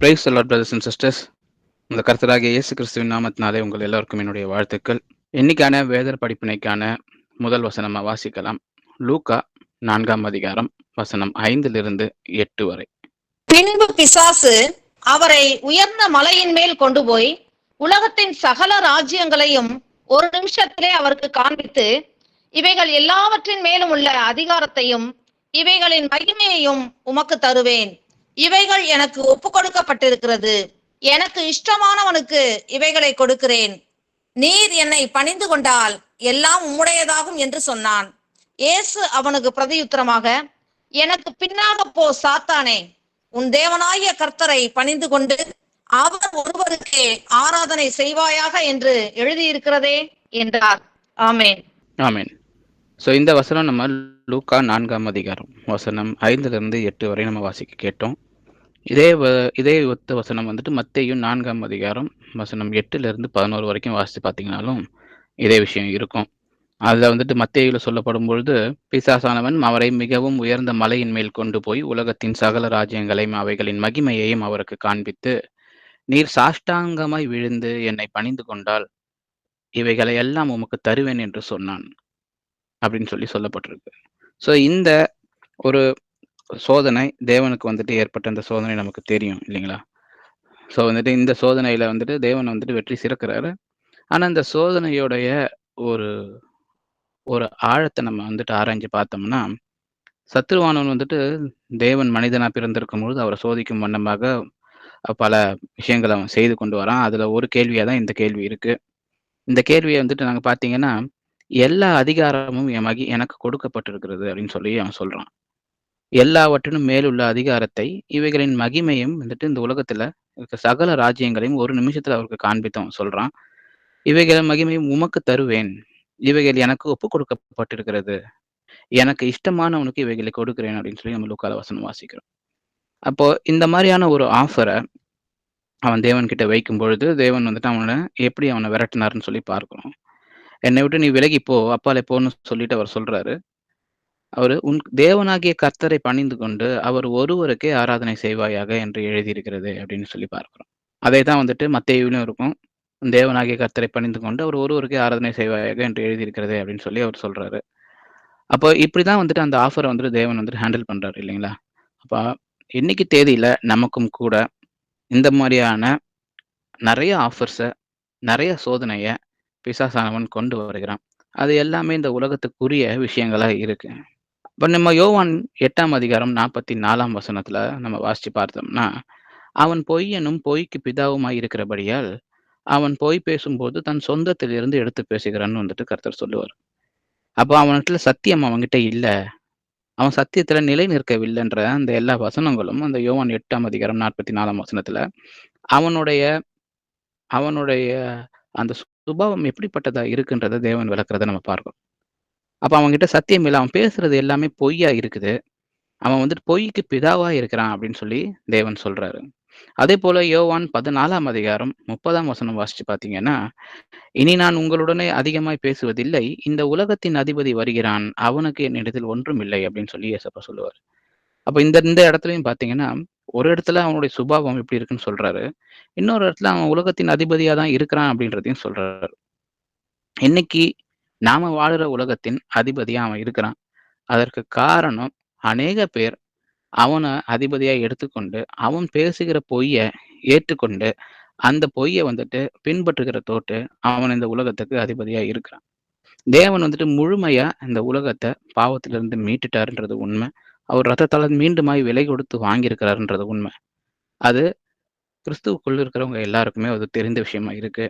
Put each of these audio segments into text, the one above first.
Praise the Lord brothers and sisters. இந்த கர்த்தராகிய இயேசு கிறிஸ்துவின் நாமத்தினாலே உங்கள் எல்லோருக்கும் என்னுடைய வாழ்த்துக்கள். இன்னைக்கான வேதர் படிப்பினைக்கான முதல் வசனமா வாசிக்கலாம். லூக்கா 4ஆம் அதிகாரம் வசனம் 5-8 வரை. பின்பு பிசாசு அவரை உயர்ந்த மலையின் மேல் கொண்டு போய் உலகத்தின் சகல ராஜ்யங்களையும் ஒரு நிமிஷத்திலே அவருக்கு காண்பித்து, இவைகள் எல்லாவற்றின் மேலும் உள்ள அதிகாரத்தையும் இவைகளின் மகிமையையும் உமக்கு தருவேன். இவைகள் எனக்கு ஒப்பு கொடுக்கப்பட்டிருக்கிறது. எனக்கு இஷ்டமானவனுக்கு இவைகளை கொடுக்கிறேன். நீர் என்னை பணிந்து கொண்டால் எல்லாம் உம்முடையதாகும் என்று சொன்னான். இயேசு அவனுக்கு பிரதியுத்தரமாக, எனக்கு பின்னாக போ சாத்தானே, உன் தேவனாகிய கர்த்தரை பணிந்து கொண்டு அவர் ஒருவருக்கே ஆராதனை செய்வாயாக என்று எழுதியிருக்கிறதே என்றார். ஆமேன், ஆமேன். ஸோ இந்த வசனம் நம்ம லூக்கா 4ஆம் அதிகாரம் வசனம் 5-8 வரை நம்ம வாசிக்க கேட்டோம். இதே ஒத்த வசனம் வந்துட்டு மத்தேயு 4ஆம் அதிகாரம் வசனம் 8-11 வரைக்கும் வாசித்து பார்த்தீங்கன்னாலும் இதே விஷயம் இருக்கும். அதில் வந்துட்டு மத்தேயுல சொல்லப்படும் பொழுது, பிசாசானவன் அவரை மிகவும் உயர்ந்த மலையின் மேல் கொண்டு போய் உலகத்தின் சகல ராஜ்யங்களையும் அவைகளின் மகிமையையும் அவருக்கு காண்பித்து, நீர் சாஷ்டாங்கமாய் விழுந்து என்னை பணிந்து கொண்டால் இவைகளை எல்லாம் உமக்கு தருவேன் என்று சொன்னான் அப்படின்னு சொல்லப்பட்டிருக்கு. ஸோ இந்த ஒரு சோதனை தேவனுக்கு வந்துட்டு ஏற்பட்ட அந்த சோதனை நமக்கு தெரியும் இல்லைங்களா? ஸோ வந்துட்டு இந்த சோதனையில வந்துட்டு தேவன் வந்துட்டு வெற்றி சிறக்கிறாரு. ஆனால் இந்த சோதனையோடைய ஒரு ஒரு ஆழத்தை நம்ம வந்துட்டு ஆராய்ஞ்சு பார்த்தோம்னா, சத்துருவானவன் வந்துட்டு தேவன் மனிதனா பிறந்திருக்கும் பொழுது அவரை சோதிக்கும் வண்ணமாக பல விஷயங்களை அவன் செய்து கொண்டு வரான். அதுல ஒரு கேள்வியா தான் இந்த கேள்வி இருக்கு. இந்த கேள்வியை வந்துட்டு நாங்க பார்த்தீங்கன்னா, எல்லா அதிகாரமும் எனக்கு கொடுக்கப்பட்டிருக்கிறது அப்படின்னு சொல்லி அவன் சொல்றான். எல்லாவற்றிலும் மேலுள்ள அதிகாரத்தை இவைகளின் மகிமையும் வந்துட்டு இந்த உலகத்துல இருக்க சகல ராஜ்யங்களையும் ஒரு நிமிஷத்துல அவருக்கு காண்பித்தவன் சொல்றான். இவைகளின் மகிமையும் உமக்கு தருவேன். இவைகள் எனக்கு ஒப்பு கொடுக்கப்பட்டிருக்கிறது. எனக்கு இஷ்டமானவனுக்கு இவைகளை கொடுக்கிறேன் அப்படின்னு சொல்லி நம்ம லூக்கால வசனம் வாசிக்கிறோம். அப்போ இந்த மாதிரியான ஒரு ஆஃபரை அவன் தேவன் கிட்ட வைக்கும் பொழுது தேவன் வந்துட்டு அவனை விரட்டினாருன்னு சொல்லி பார்க்கிறோம். என்னை விட்டு நீ விலகி போ, அப்பாலே போன்னு சொல்லிட்டு அவர் சொல்றாரு. அவரு உன் தேவனாகிய கர்த்தரை பணிந்து கொண்டு அவர் ஒருவருக்கே ஆராதனை செய்வாயாக என்று எழுதியிருக்கிறது அப்படின்னு சொல்லி பார்க்கிறோம். அதே தான் வந்துட்டு மத்தேயுவிலும் இருக்கும். தேவனாகிய கர்த்தரை பணிந்து கொண்டு அவர் ஒருவருக்கே ஆராதனை செய்வாயாக என்று எழுதியிருக்கிறது அப்படின்னு சொல்லி அவர் சொல்றாரு. அப்போ இப்படிதான் வந்துட்டு அந்த ஆஃபரை வந்துட்டு தேவன் வந்துட்டு ஹேண்டில் பண்றாரு இல்லைங்களா? அப்போ இன்னைக்கு தேதியில நமக்கும் கூட இந்த மாதிரியான நிறைய ஆஃபர்ஸை, நிறைய சோதனையை பிசாசானவன் கொண்டு வருகிறான். அது எல்லாமே இந்த உலகத்துக்குரிய விஷயங்களா இருக்கு. இப்போ நம்ம யோவான் 8ஆம் அதிகாரம் 44ஆம் வசனத்துல நம்ம வாசிச்சு பார்த்தோம்னா, அவன் பொய்யனும் பொய்க்கு பிதாவுமாய் இருக்கிறபடியால் அவன் பொய் பேசும்போது தன் சொந்தத்திலிருந்து எடுத்து பேசுகிறான்னு வந்துட்டு கர்த்தர் சொல்லுவார். அப்போ அவன்கிட்ட சத்தியம் அவன்கிட்ட இல்லை, அவன் சத்தியத்துல நிலை நிற்கவில்லைன்ற அந்த எல்லா வசனங்களும் அந்த யோவான் 8ஆம் அதிகாரம் 44ஆம் வசனத்துல அவனுடைய அவனுடைய அந்த சுபாவம் எப்படிப்பட்டதா இருக்குன்றத தேவன் விளக்குறத நம்ம பார்க்கிறோம். அப்ப அவன்கிட்ட சத்தியம் இல்லை, அவன் பேசுறது எல்லாமே பொய்யா இருக்குது, அவன் வந்துட்டு பொய்க்கு பிதாவா இருக்கிறான் அப்படின்னு சொல்லி தேவன் சொல்றாரு. அதே போல யோவான் 14ஆம் அதிகாரம் 30ஆம் வசனம் வாசிச்சு பார்த்தீங்கன்னா, இனி நான் உங்களுடனே அதிகமாய் பேசுவதில்லை, இந்த உலகத்தின் அதிபதி வருகிறான், அவனுக்கு என்னிடத்தில் ஒன்றும் இல்லை அப்படின்னு சொல்லி ஏசப்பா சொல்லுவார். அப்ப இந்த இந்த இடத்துலயும் பார்த்தீங்கன்னா, ஒரு இடத்துல அவனுடைய சுபாவம் எப்படி இருக்குன்னு சொல்றாரு, இன்னொரு இடத்துல அவன் உலகத்தின் அதிபதியா தான் இருக்கிறான் அப்படின்றதையும் சொல்றாரு. இன்னைக்கு நாம வாழுற உலகத்தின் அதிபதியா அவன் இருக்கிறான். அதற்கு காரணம் அநேக பேர் அவனை அதிபதியா எடுத்துக்கொண்டு அவன் பேசுகிற பொய்ய ஏற்றுக்கொண்டு அந்த பொய்யை வந்துட்டு பின்பற்றுகிற தோட்டு அவன் இந்த உலகத்துக்கு அதிபதியா இருக்கிறான். தேவன் வந்துட்டு முழுமையா இந்த உலகத்தை பாவத்திலிருந்து மீட்டுட்டாருன்றது உண்மை. அவர் ரத்தத்தால மீண்டுமாய் விலை கொடுத்து வாங்கியிருக்கிறாருன்றது உண்மை. அது கிறிஸ்துவுக்குள்ள இருக்கிறவங்க எல்லாருக்குமே அது தெரிந்த விஷயமா இருக்கு.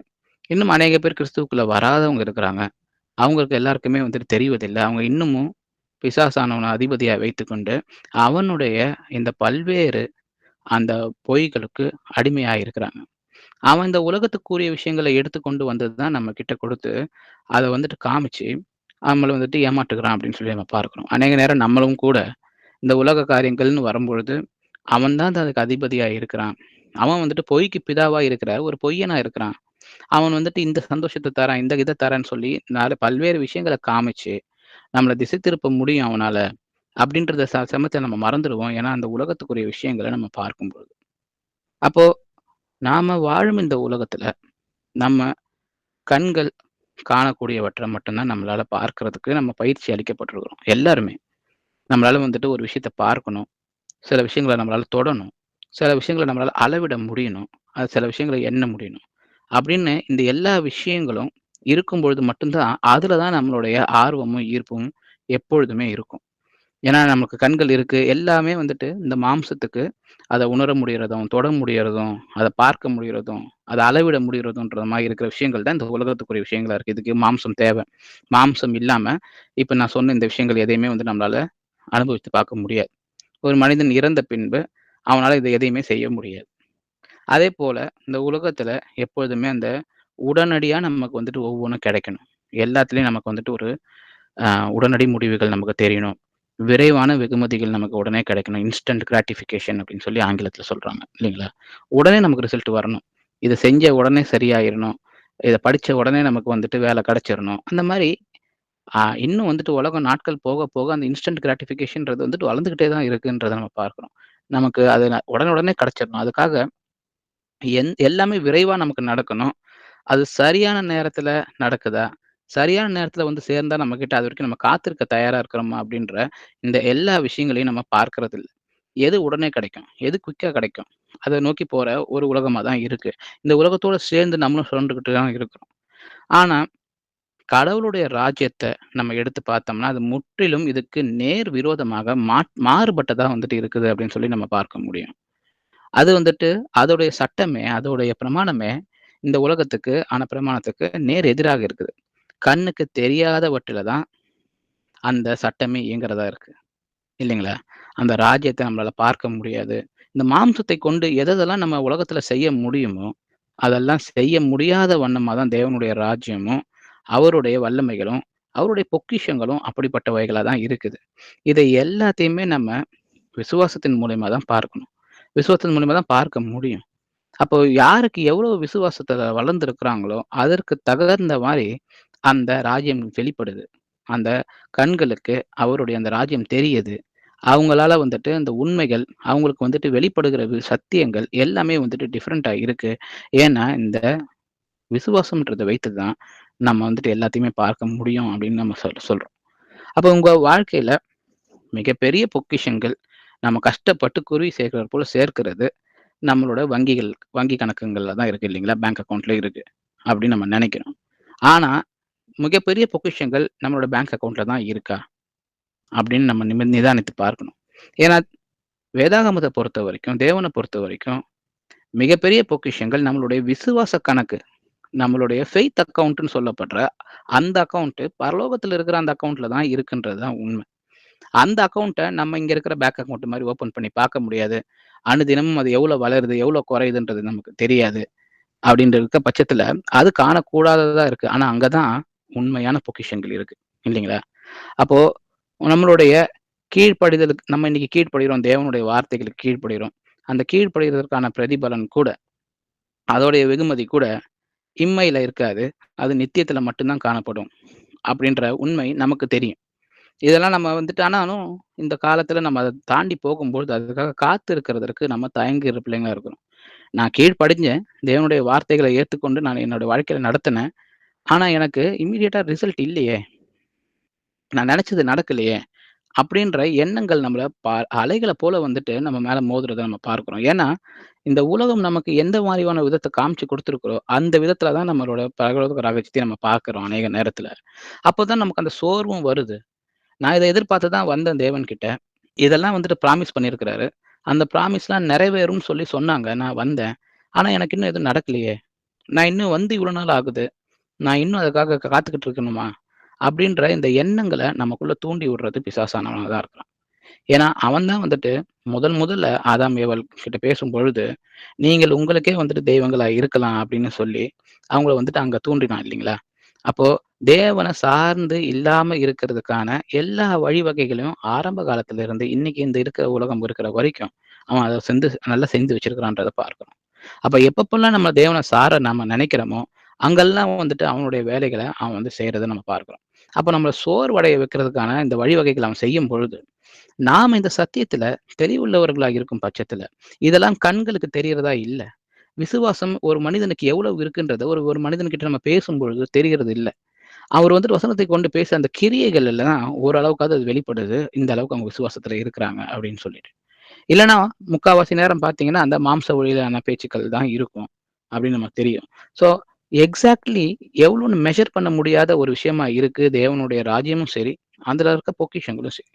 இன்னும் அநேக பேர் கிறிஸ்துவுக்குள்ள வராதவங்க இருக்கிறாங்க. அவங்களுக்கு எல்லாருக்குமே வந்துட்டு தெரிவதில்லை. அவங்க இன்னமும் பிசாசானவனை அதிபதியா வைத்துக்கொண்டு அவனுடைய இந்த பல்வேறு அந்த பொய்களுக்கு அடிமையா இருக்கிறாங்க. அவன் இந்த உலகத்துக்குரிய விஷயங்களை எடுத்துக்கொண்டு வந்ததுதான் நம்ம கிட்ட கொடுத்து அதை வந்துட்டு காமிச்சு நம்மளை வந்துட்டு ஏமாற்றுகிறான் அப்படின்னு சொல்லி நம்ம பார்க்கிறோம். அநேக நேரம் நம்மளும் கூட இந்த உலக காரியங்கள்னு வரும்பொழுது அவன் தான் அதுக்கு அதிபதியா இருக்கிறான். அவன் வந்துட்டு பொய்க்கு பிதாவா இருக்கிற ஒரு பொய்யனா இருக்கிறான். அவன் வந்துட்டு இந்த சந்தோஷத்தை தரான், இந்த இதை தரான்னு சொல்லி பல்வேறு விஷயங்களை காமிச்சு நம்மளை திசை திருப்ப முடியும் அவனால அப்படின்றத சமயத்தை நம்ம மறந்துடுவோம். ஏன்னா அந்த உலகத்துக்குரிய விஷயங்களை நம்ம பார்க்கும்பொழுது அப்போ நாம வாழும் இந்த உலகத்துல நம்ம கண்கள் காணக்கூடியவற்றை மட்டும்தான் நம்மளால பார்க்கறதுக்கு நம்ம பயிற்சி அளிக்கப்பட்டிருக்கிறோம் எல்லாருமே. நம்மளால வந்துட்டு ஒரு விஷயத்த பார்க்கணும், சில விஷயங்கள நம்மளால தொடணும், சில விஷயங்கள நம்மளால அளவிட முடியணும், அது சில விஷயங்கள எண்ண முடியணும். அப்படின்னு இந்த எல்லா விஷயங்களும் இருக்கும்பொழுது மட்டும்தான் அதுல தான் நம்மளுடைய ஆர்வமும், ஈர்ப்பும் எப்பொழுதுமே இருக்கும். ஏன்னா நமக்கு கண்கள் இருக்கு. எல்லாமே வந்துட்டு இந்த மாம்சத்துக்கு அத உணர முடியறதும், தொட முடியறதும், அத பார்க்க முடியறதும், அத அளவிட முடியறதுன்ற மாரி இருக்கிற விஷயங்கள் தான் இந்த உலகத்துக்குரிய விஷயங்களா இருக்கு. இதுக்கு மாம்சம் தேவை. மாம்சம் இல்லாம இப்ப நான் சொன்ன இந்த விஷயங்கள் எதையுமே வந்து நம்மளால அனுபவித்து பார்க்க முடியாது. ஒரு மனிதன் இறந்த பின்பு அவனால இத எதையுமே செய்ய முடியாது. அதேபோல இந்த உலகத்துல எப்பொழுதுமே அந்த உடனடியா நமக்கு வந்துட்டு ஒவ்வொன்னும் கிடைக்கணும். எல்லாத்துலயும் நமக்கு வந்துட்டு ஒரு அ உடனடி முடிவுகள் நமக்கு தெரியணும். விரைவான வெகுமதிகள் நமக்கு உடனே கிடைக்கணும். இன்ஸ்டன்ட் கிராட்டிஃபிகேஷன் அப்படின்னு சொல்லி ஆங்கிலத்தில சொல்றாங்க. இல்லைங்களா? உடனே நமக்கு ரிசல்ட் வரணும். இத செஞ்ச உடனே சரியாயிரணும். இத படிச்ச உடனே நமக்கு வந்துட்டு வேலை கிடைச்சிரணும். அந்த மாரி இன்னும் வந்துட்டு உலகம் நாட்கள் போக, போக அந்த இன்ஸ்டன்ட் கிராட்டிஃபிகேஷன்றது வந்துட்டு வளர்ந்துகிட்டே தான் இருக்குன்றத நம்ம பார்க்கிறோம். நமக்கு அது உடனுடனே கிடைச்சிரணும். அதுக்காக எல்லாமே விரைவா நமக்கு நடக்கணும். அது சரியான நேரத்துல நடக்குதா? சரியான நேரத்துல வந்து சேர்ந்தா நம்மகிட்ட அதுவரைக்கும் நம்ம காத்திருக்க தயாரா இருக்கிறோமா? அப்படின்ற இந்த எல்லா விஷயங்களையும் நம்ம பார்க்கிறதில்ல. எது உடனே கிடைக்கும்? எது குயிக்கா கிடைக்கும்? அத நோக்கி போற ஒரு உலகமா தான் இருக்கு. இந்த உலகத்தோட சேர்ந்து நம்மளும் சுழன்றுகிட்டு தான் இருக்கிறோம். ஆனா, கடவுளுடைய ராஜ்யத்த நம்ம எடுத்து பார்த்தோம்னா, அது முற்றிலும் இதுக்கு நேர் விரோதமாக மாறுபட்டதா வந்துட்டு இருக்குது அப்படின்னு சொல்லி நம்ம பார்க்க முடியும். அது வந்துட்டு அதோடைய சட்டமே, அதோடைய பிரமாணமே இந்த உலகத்துக்கு ஆன பிரமாணத்துக்கு நேர் எதிராக இருக்குது. கண்ணுக்கு தெரியாதவற்றில தான் அந்த சட்டமே இயங்குறதா இருக்கு. இல்லைங்களா? அந்த ராஜ்யத்த நம்மளால பார்க்க முடியாது. இந்த மாம்சத்தை கொண்டு எதெல்லாம் நம்ம உலகத்துல செய்ய முடியுமோ, அதெல்லாம் செய்ய முடியாத வண்ணமா தான் தேவனுடைய ராஜ்யமும், அவருடைய வல்லமைகளும், அவருடைய பொக்கிஷங்களும் அப்படிப்பட்டவைகளா தான் இருக்குது. இதை எல்லாத்தையுமே நம்ம விசுவாசத்தின் மூலியமா தான் பார்க்கணும். விசுவாசத்தின் மூலியமா தான் பார்க்க முடியும். அப்போ யாருக்கு எவ்வளவு விசுவாசத்துல வளர்ந்திருக்கிறாங்களோ, அதற்கு தகுந்த மாரி அந்த ராஜ்யம் வெளிப்படுது. அந்த கண்களுக்கு அவருடைய அந்த ராஜ்யம் தெரியுது. அவங்களால வந்துட்டு அந்த உண்மைகள், அவங்களுக்கு வந்துட்டு வெளிப்படுகிற சத்தியங்கள் எல்லாமே வந்துட்டு டிஃபரெண்ட்டா இருக்கு. ஏன்னா, இந்த விசுவாசம்ன்றத வைத்து தான் நம்ம வந்துட்டு எல்லாத்தையுமே பார்க்க முடியும் அப்படின்னு நம்ம சொல்றோம். அப்போ உங்க வாழ்க்கையில மிகப்பெரிய பொக்கிஷங்கள் நம்ம கஷ்டப்பட்டு குருவி சேர்க்கிறது போல சேர்க்கிறது நம்மளோட வங்கி கணக்குங்கள்ல தான் இருக்கு இல்லைங்களா? பேங்க் அக்கவுண்ட்ல இருக்கு. அப்படின்னு நம்ம நெனைக்கிறோம். ஆனா, மிகப்பெரிய பொக்கிஷங்கள் நம்மளோட பேங்க் அக்கவுண்ட்ல தான் இருக்கா? அப்படின்னு நம்ம நிதானித்து பார்க்கணும். ஏன்னா, வேதாகமத்த பொறுத்தவரைக்கும், தேவன பொறுத்தவரைக்கும் மிகப்பெரிய பொக்கிஷங்கள் நம்மளுடைய விசுவாச கணக்கு. நம்மளுடைய ஃபெய்த் அக்கவுண்ட்ன்னு சொல்லப்படுற அந்த அக்கவுண்ட் பரலோகத்துல இருக்கிற அந்த அக்கவுண்ட்ல தான் இருக்குன்றது தான் உண்மை. அந்த அக்கவுண்ட்ட நம்ம இங்க இருக்கிற பேங்க் அக்கவுண்ட் மாரி ஓப்பன் பண்ணி பார்க்க முடியாது. அனுதினமும் அது எவ்வளோ வளருது, எவ்வளோ குறையுதுன்றது நமக்கு தெரியாது. அப்படின்ற இருக்க பட்சத்துல, அது காணக்கூடாததா இருக்கு. ஆனா, அங்க தான் உண்மையான பொக்கிஷங்கள் இருக்கு. இல்லைங்களா? அப்போ நம்மளுடைய கீழ்ப்படிதலுக்கு நம்ம இன்னைக்கு கீழ்ப்படிகிறோம். தேவனுடைய வார்த்தைகளுக்கு கீழ்ப்படிகிறோம். அந்த கீழ்ப்படிதற்கான பிரதிபலன் கூட, அதோடைய வெகுமதி கூட இம்மையில இருக்காது. அது நித்தியத்துல மட்டும் தான் காணப்படும். அப்படின்ற உண்மை நமக்கு தெரியும். இதெல்லாம் நம்ம வந்துட்டு ஆனாலும் இந்த காலத்துல நம்ம அத தாண்டி போகும்பொழுது, அதுக்காக காத்திருக்கிறதற்கு நம்ம தயங்குகிற பிள்ளைங்களா இருக்கிறோம். நான் கீழ்ப்படிஞ்சேன். தேவனுடைய வார்த்தைகள ஏத்துக்கொண்டு நான் என்னோட வாழ்க்கையில நடத்தினேன். ஆனா, எனக்கு இம்மீடியட்டா ரிசல்ட் இல்லையே! நான் நெனச்சது நடக்கலையே! அப்படின்ற எண்ணங்கள் நம்மள அலைகள போல வந்துட்டு நம்ம மேல மோதுறத நம்ம பார்க்கிறோம். ஏன்னா, இந்த உலகம் நமக்கு எந்த மாரியான விதத்த காமிச்சு குடுத்துருக்கோ, அந்த விதத்தில தான் நம்மளோட பரலோக ராஜ்யத்தையும் நம்ம பார்க்கிறோம் அநேக நேரத்தில. அப்பதான் நமக்கு அந்த சோர்வும் வருது. நான் இத எதிர்பார்த்து தான் வந்தேன் தேவன்கிட்ட. இதெல்லாம் வந்துட்டு ப்ராமிஸ் பண்ணியிருக்கிறாரு. அந்த ப்ராமிஸ்லாம் நிறைவேறும்னு சொல்லி சொன்னாங்க. நான் வந்தேன். ஆனா, எனக்கு இன்னும் எதுவும் நடக்கலையே! நான் இன்னும் வந்து இவ்வளோ நாள் ஆகுது. நான் இன்னும் அதுக்காக காத்துக்கிட்டு இருக்கணுமா? அப்படின்ற இந்த எண்ணங்கள நமக்குள்ள தூண்டி விடுறது பிசாசானவனா தான் இருக்கிறான். ஏன்னா, அவன் தான் வந்துட்டு முதல்ல ஆதாம், ஏவாள் கிட்ட பேசும்பொழுது, "நீங்கள் உங்களுக்கே வந்துட்டு தெய்வங்களா இருக்கலாம்" அப்படின்னு சொல்லி, அவங்கள வந்துட்டு அங்க தூண்டினான் இல்லைங்களா? அப்போ தேவன சார்ந்து இல்லாம இருக்கிறதுக்கான எல்லா வழிவகைகளையும் ஆரம்ப காலத்துல இருந்து இன்னைக்கு இந்த இருக்கிற உலகம் இருக்கிற வரைக்கும், அவன் அத நல்லா செஞ்சு வச்சிருக்கிறான்றத பார்க்கிறோம். அப்ப எப்பப்பலாம் நம்ம தேவன சார நாம நெனைக்கிறோமோ, அங்கெல்லாம் வந்துட்டு அவனுடைய வேலைகள அவன் வந்து செய்றத நம்ம பார்க்கிறோம். அப்ப நம்மள சோர்வடைய வைக்கிறதுக்கான இந்த வழிவகைகள அவன் செய்யும் பொழுது, நாம இந்த சத்தியத்துல தெளிவுள்ளவர்களா இருக்கும் பட்சத்துல இதெல்லாம் கண்களுக்கு தெரியறதா இல்ல. விசுவாசம் ஒரு மனிதனுக்கு எவ்வளவு இருக்குன்றத ஒரு ஒரு மனிதன்கிட்ட நம்ம பேசும்பொழுது தெரிகிறது இல்ல. அவர் வந்துட்டு வசனத்தை கொண்டு பேச அந்த கிரியைகள் எல்லாம் ஓரளவுக்காவது அது வெளிப்படுது. இந்த அளவுக்கு அவங்க விசுவாசத்துல இருக்கிறாங்க அப்படின்னு சொல்லிட்டு. இல்லன்னா முக்காவாசி நேரம் பார்த்தீங்கன்னா, அந்த மாம்ச வழியிலான பேச்சுக்கள் தான் இருக்கும் அப்படின்னு நமக்கு தெரியும். ஸோ எக்ஸாக்ட்லி எவ்வளோன்னு மெஷர் பண்ண முடியாத ஒரு விஷயமா இருக்கு தேவனுடைய ராஜ்யமும் சரி, அதுல இருக்க பொக்கிஷங்களும் சரி.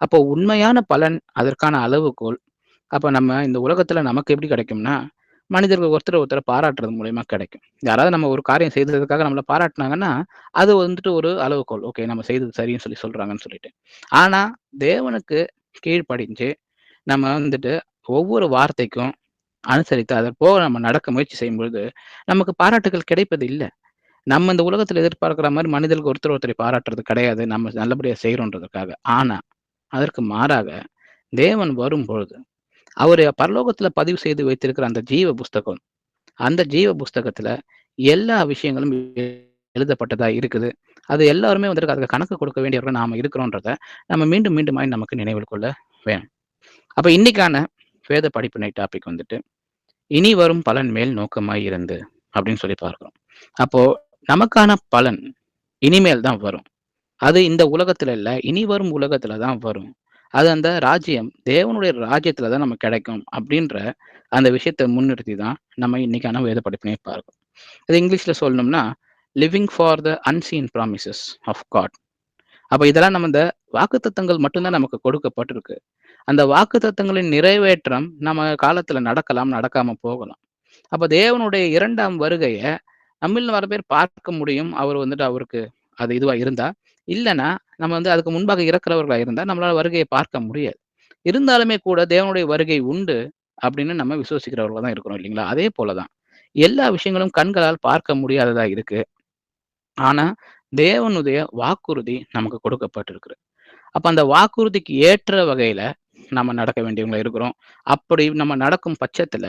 அப்போ உண்மையான பலன், அதற்கான அளவுகோல், அப்ப நம்ம இந்த உலகத்துல நமக்கு எப்படி கிடைக்கும்னா, மனிதர்கள் ஒருத்தர ஒருத்தர பாராட்டுறது மூலியமா கிடைக்கும். யாராவது நம்ம ஒரு காரியம் செய்ததுக்காக நம்மள பாராட்டுனாங்கன்னா, அது வந்துட்டு ஒரு அளவுகோல். ஓகே நம்ம செய்தது சரின்னு சொல்லி சொல்றாங்கன்னு சொல்லிட்டு. ஆனா, தேவனுக்கு கீழ்ப்படிஞ்சு, நம்ம வந்துட்டு ஒவ்வொரு வார்த்தைக்கும் அனுசரித்து, அதற்போல நம்ம நடக்க முயற்சி செய்யும்பொழுது, நமக்கு பாராட்டுகள் கிடைப்பது இல்ல. நம்ம இந்த உலகத்துல எதிர்பார்க்கிற மாரி மனிதர்கள் ஒருத்தர் ஒருத்தரை பாராட்டுறது கிடையாது. நம்ம நல்லபடியா செய்றோன்றதுக்காக. ஆனா, அதற்கு மாறாக தேவன் வரும்பொழுது, அவரு பரலோகத்துல பதிவு செய்து வைத்திருக்கிற அந்த ஜீவ புஸ்தகம், அந்த ஜீவ புஸ்தகத்துல எல்லா விஷயங்களும் எழுதப்பட்டதா இருக்குது. அது எல்லாருமே வந்துட்டு அதுக்கு கணக்கு கொடுக்க வேண்டியவர்கள் நாம இருக்கிறோன்றத, நம்ம மீண்டும் மீண்டுமாய் நமக்கு நினைவில் கொள்ள வேணும். அப்ப இன்னைக்கான வேத படிப்பினை டாபிக் வந்துட்டு, "இனி வரும் பலன் மேல் நோக்கமாய் இருந்து" அப்படின்னு சொல்லி பார்க்கிறோம். அப்போ நமக்கான பலன் இனிமேல் தான் வரும். அது இந்த உலகத்துல இல்ல, இனி வரும் உலகத்துல தான் வரும். அது அந்த ராஜ்யம், தேவனுடைய ராஜ்யத்துல தான் நமக்கு கிடைக்கும் அப்படின்ற அந்த விஷயத்த முன்னிறுத்தி தான் நம்ம இன்னைக்கான வேத படிப்பினைய பார்க்கிறோம். அது இங்கிலீஷ்ல சொல்லணும்னா, living for the unseen promises of God. அப்ப இதெல்லாம் நம்ம இந்த வாக்குத்தத்தங்கள் மட்டும் தான் நமக்கு கொடுக்கப்பட்டிருக்கு. அந்த வாக்குத்தத்தங்களின் நிறைவேற்றம் நம்ம காலத்துல நடக்கலாம், நடக்காம போகலாம். அப்ப தேவனுடைய 2ஆம் வருகைய நம்மில் வர பேர் பார்க்க முடியும். அவர் வந்துட்டு அவருக்கு அது இதுவா இருந்தா. இல்லன்னா, நம்ம வந்து அதுக்கு முன்பாக இறக்கிறவர்களா இருந்தா, நம்மளால வருகைய பார்க்க முடியாது. இருந்தாலுமே கூட தேவனுடைய வருகை உண்டு அப்படின்னு நம்ம விசுவசிக்கிறவர்களா தான் இருக்கிறோம் இல்லைங்களா? அதே போல தான். எல்லா விஷயங்களும் கண்களால் பார்க்க முடியாததா இருக்கு. ஆனா, தேவனுடைய வாக்குறுதி நமக்கு கொடுக்கப்பட்டிருக்கு. அப்ப அந்த வாக்குறுதிக்கு ஏற்ற வகையில நம்ம நடக்க வேண்டியவங்களா இருக்கிறோம். அப்படி நம்ம நடக்கும் பட்சத்துல,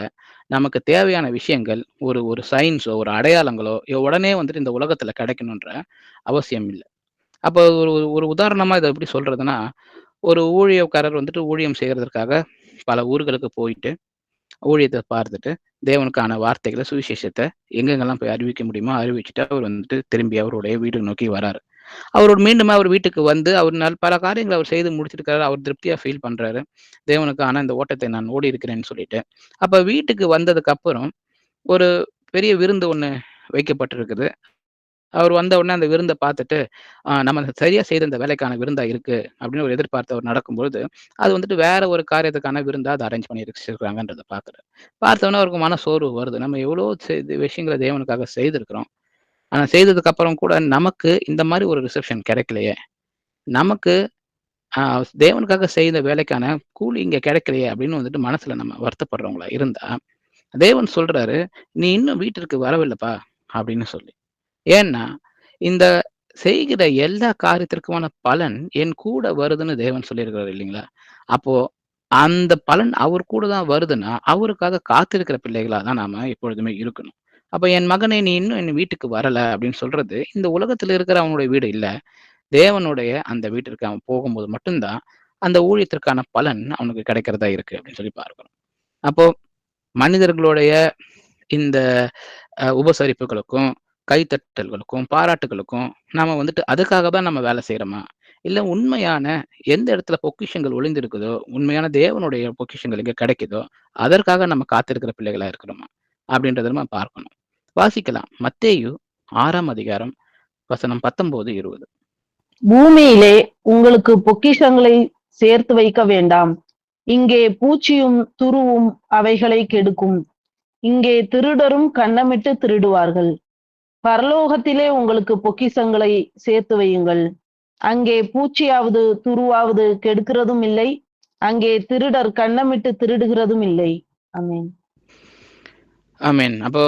நமக்கு தேவையான விஷயங்கள் ஒரு ஒரு சயின்ஸோ, ஒரு அடையாளங்களோ உடனே வந்துட்டு இந்த உலகத்துல கிடைக்கணுன்ற அவசியம் இல்ல. அப்ப ஒரு ஒரு உதாரணமா இத எப்படி சொல்றதுன்னா, ஒரு ஊழியக்காரர் வந்துட்டு ஊழியம் செய்றதற்காக பல ஊர்களுக்கு போயிட்டு, ஊழியத்த பார்த்துட்டு, தேவனுக்கான வார்த்தைகள, சுவிசேஷத்த எங்கெங்கெல்லாம் போய் அறிவிக்க முடியுமோ அறிவிச்சுட்டு, அவர் வந்துட்டு திரும்பி அவருடைய வீடு நோக்கி வராரு. மீண்டுமா அவர் வீட்டுக்கு வந்து, அவர் பல காரியங்கள அவர் செய்து முடிச்சிருக்காரு. அவர் திருப்தியா ஃபீல் பண்றாரு. தேவனுக்கான இந்த ஓட்டத்தை நான் ஓடியிருக்கிறேன்னு சொல்லிட்டு. அப்ப வீட்டுக்கு வந்ததுக்கு அப்புறம், ஒரு பெரிய விருந்து ஒண்ணு வைக்கப்பட்டிருக்குது. அவர் வந்த உடனே அந்த விருந்த பார்த்துட்டு, நம்ம சரியா செய்த இந்த வேலைக்கான விருந்தா இருக்கு, அப்படின்னு ஒரு எதிர்பார்த்து அவர் நடக்கும்பொழுது, அது வந்துட்டு வேற ஒரு காரியத்துக்கான விருந்தா அத அரேஞ்ச் பண்ணி வச்சிருக்காங்கன்றத பார்க்குறாரு. பார்த்தோனே அவருக்கு மனசோர்வு வருது. நம்ம எவ்வளோ விஷயங்கள தேவனுக்காக செய்திருக்கிறோம். ஆனா செய்ததுக்கு அப்புறம் கூட நமக்கு இந்த மாரி ஒரு ரிசப்ஷன் கிடைக்கலையே! நமக்கு அ தேவனுக்காக செய்த வேலைக்கான கூலி இங்க கிடைக்கலையே! அப்படின்னு வந்துட்டு மனசுல நம்ம வருத்தப்படுறவங்களா இருந்தா, தேவன் சொல்றாரு, "நீ இன்னும் வீட்டிற்கு வரவில்லப்பா" அப்படின்னு சொல்லி. ஏன்னா, இந்த செய்கிற எல்லா காரியத்திற்குமான பலன் என் கூட வருதுன்னு தேவன் சொல்லியிருக்கிறாரு இல்லைங்களா? அப்போ அந்த பலன் அவர் கூட தான் வருதுன்னா, அவருக்காக காத்திருக்கிற பிள்ளைகளா தான் நாம எப்பொழுதுமே இருக்கணும். அப்ப என் மகனே நீ இன்னும் என் வீட்டுக்கு வரல அப்படின்னு சொல்றது, இந்த உலகத்துல இருக்கிற அவனுடைய வீடு இல்ல. தேவனுடைய அந்த வீட்டிற்கு அவன் போகும்போது மட்டும் தான், அந்த ஊழியத்திற்கான பலன் அவனுக்கு கிடைக்கிறதா இருக்கு அப்படின்னு சொல்லி பார்க்கிறோம். அப்போ மனிதர்களுடைய இந்த உபசரிப்புகளுக்கும், கைத்தட்டல்களுக்கும், பாராட்டுகளுக்கும் நாம வந்துட்டு அதுக்காக தான் நம்ம வேலை செய்றோமா? இல்ல உண்மையான எந்த இடத்துல பொக்கிஷங்கள் ஒளிந்திருக்குதோ, உண்மையான தேவனுடைய பொக்கிஷங்கள் எங்க கிடைக்குதோ, அதற்காக நம்ம காத்திருக்கிற பிள்ளைகளா இருக்கிறோமா? அப்படின்றத நம்ம பார்க்கணும். வாசிக்கலாம். மத்தேயு 6ஆம் அதிகாரம் வசனம் 19, 20. பூமியிலே உங்களுக்கு பொக்கிஷங்களை சேர்த்து வைக்க வேண்டாம். இங்கே பூச்சியும் துருவும் அவைகளை கெடுக்கும். இங்கே திருடரும் கன்னமிட்டு திருடுவார்கள். பரலோகத்திலே உங்களுக்கு பொக்கிஷங்களை சேர்த்து வையுங்கள். அங்கே பூச்சியாவது துருவாவது கெடுக்கிறதும் இல்லை. அங்கே திருடர் கன்னமிட்டு திருடுகிறதும் இல்லை. ஆமென். ஆமென். அப்போ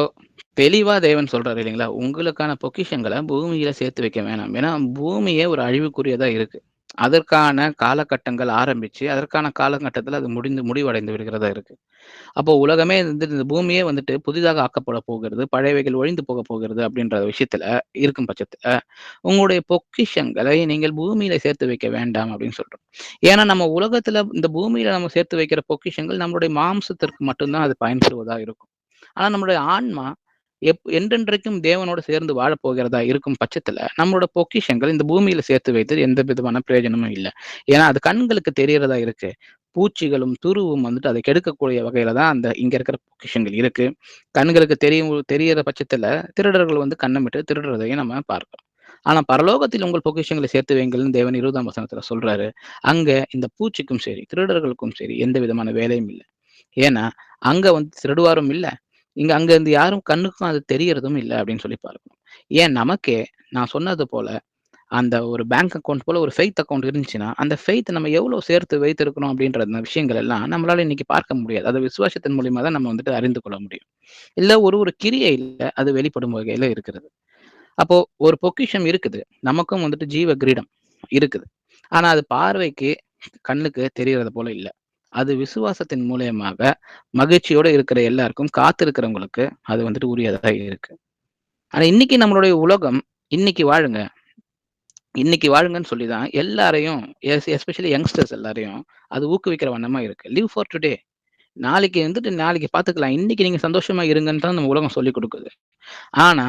தெளிவா தேவன் சொல்றாரு இல்லைங்களா? உங்களுக்கான பொக்கிஷங்கள பூமியில சேர்த்து வைக்க வேணாம். ஏன்னா, பூமியே ஒரு அழிவுக்குரியதா இருக்கு. அதற்கான காலகட்டங்கள் ஆரம்பிச்சு, அதற்கான காலகட்டத்தில அது முடிவடைந்து விடுகிறதா இருக்கு. அப்போ உலகமே வந்துட்டு இந்த பூமியே வந்துட்டு புதிதாக ஆக்கப்பட போகிறது. பழையவைகள் ஒழிந்து போகப் போகிறது அப்படின்ற விஷயத்துல இருக்கும் பட்சத்துல, உங்களுடைய பொக்கிஷங்களை நீங்கள் பூமியில சேர்த்து வைக்க வேண்டாம் அப்படின்னு சொல்றோம். ஏன்னா நம்ம உலகத்துல இந்த பூமியில நம்ம சேர்த்து வைக்கிற பொக்கிஷங்கள் நம்மளுடைய மாம்சத்திற்கு மட்டும் தான் அது பயன்படுவதா இருக்கும். ஆனா நம்மளுடைய ஆன்மா என்றென்றைக்கும் தேவனோடு சேர்ந்து வாழப் போகிறதா இருக்கும் பட்சத்துல, நம்மளோட பொக்கிஷங்கள் இந்த பூமியில சேர்த்து வைத்து எந்த விதமான பிரயோஜனமும் இல்ல. ஏன்னா அது கண்களுக்கு தெரியறதா இருக்கு. பூச்சிகளும், துருவும் வந்துட்டு அதை கெடுக்கக்கூடிய வகையில தான் அந்த இங்க இருக்கிற பொக்கிஷங்கள் இருக்கு. கண்களுக்கு தெரியற பட்சத்துல திருடர்கள் வந்து கன்னமிட்டு திருடுறதையும் நம்ம பார்க்கிறோம். ஆனா பரலோகத்தில் உங்கள் பொக்கிஷங்களை சேர்த்து வைங்கள்ன்னு தேவன் 20ஆம் வசனத்துல சொல்றாரு. அங்க இந்த பூச்சிக்கும் சரி, திருடர்களுக்கும் சரி எந்த விதமான வேலையும் இல்ல. ஏன்னா, அங்க வந்து திருடுவாரும் இல்ல. அங்க இருந்து யாரும் கண்ணுக்கும் அது தெரியறதும் இல்ல அப்படின்னு சொல்லி பார்க்கிறோம். ஏன் நமக்கே நான் சொன்னது போல அந்த ஒரு பேங்க் அக்கவுண்ட் போல ஒரு ஃபெய்த் அக்கவுண்ட் இருந்துச்சுன்னா, அந்த ஃபெய்த் நம்ம எவ்வளோ சேர்த்து வைத்திருக்கிறோம் அப்படின்ற அந்த விஷயங்கள் எல்லாம் நம்மளால இன்னைக்கு பார்க்க முடியாது. அது விசுவாசத்தின் மூலியமா தான் நம்ம வந்துட்டு அறிந்து கொள்ள முடியும். இல்ல ஒரு ஒரு கிரியையில அது வெளிப்படும் வகையில இருக்கிறது. அப்போ ஒரு பொக்கிஷம் இருக்குது. நமக்கும் வந்துட்டு ஜீவ கிரீடம் இருக்குது. ஆனா அது பார்வைக்கு, கண்ணுக்கு தெரியறது போல இல்ல. அது விசுவாசத்தின் மூலியமாக மகிழ்ச்சியோட இருக்கிற எல்லாருக்கும், காத்திருக்கிறவங்களுக்கு அது வந்துட்டு உரியதா இருக்கு. ஆனா இன்னைக்கு நம்மளுடைய உலகம், இன்னைக்கு வாழுங்க. இன்னைக்கு வாழுங்கன்னு சொல்லி தான் எல்லாரையும் எஸ்பெஷலி யங்ஸ்டர்ஸ் எல்லாரையும் அது ஊக்குவிக்கிற வண்ணமா இருக்கு. Live for today. நாளைக்கு வந்துட்டு நாளைக்கு பார்த்துக்கலாம். இன்னைக்கு நீங்க சந்தோஷமா இருங்கன்னு தான் நம்ம உலகம் சொல்லிக் குடுக்குது. ஆனா,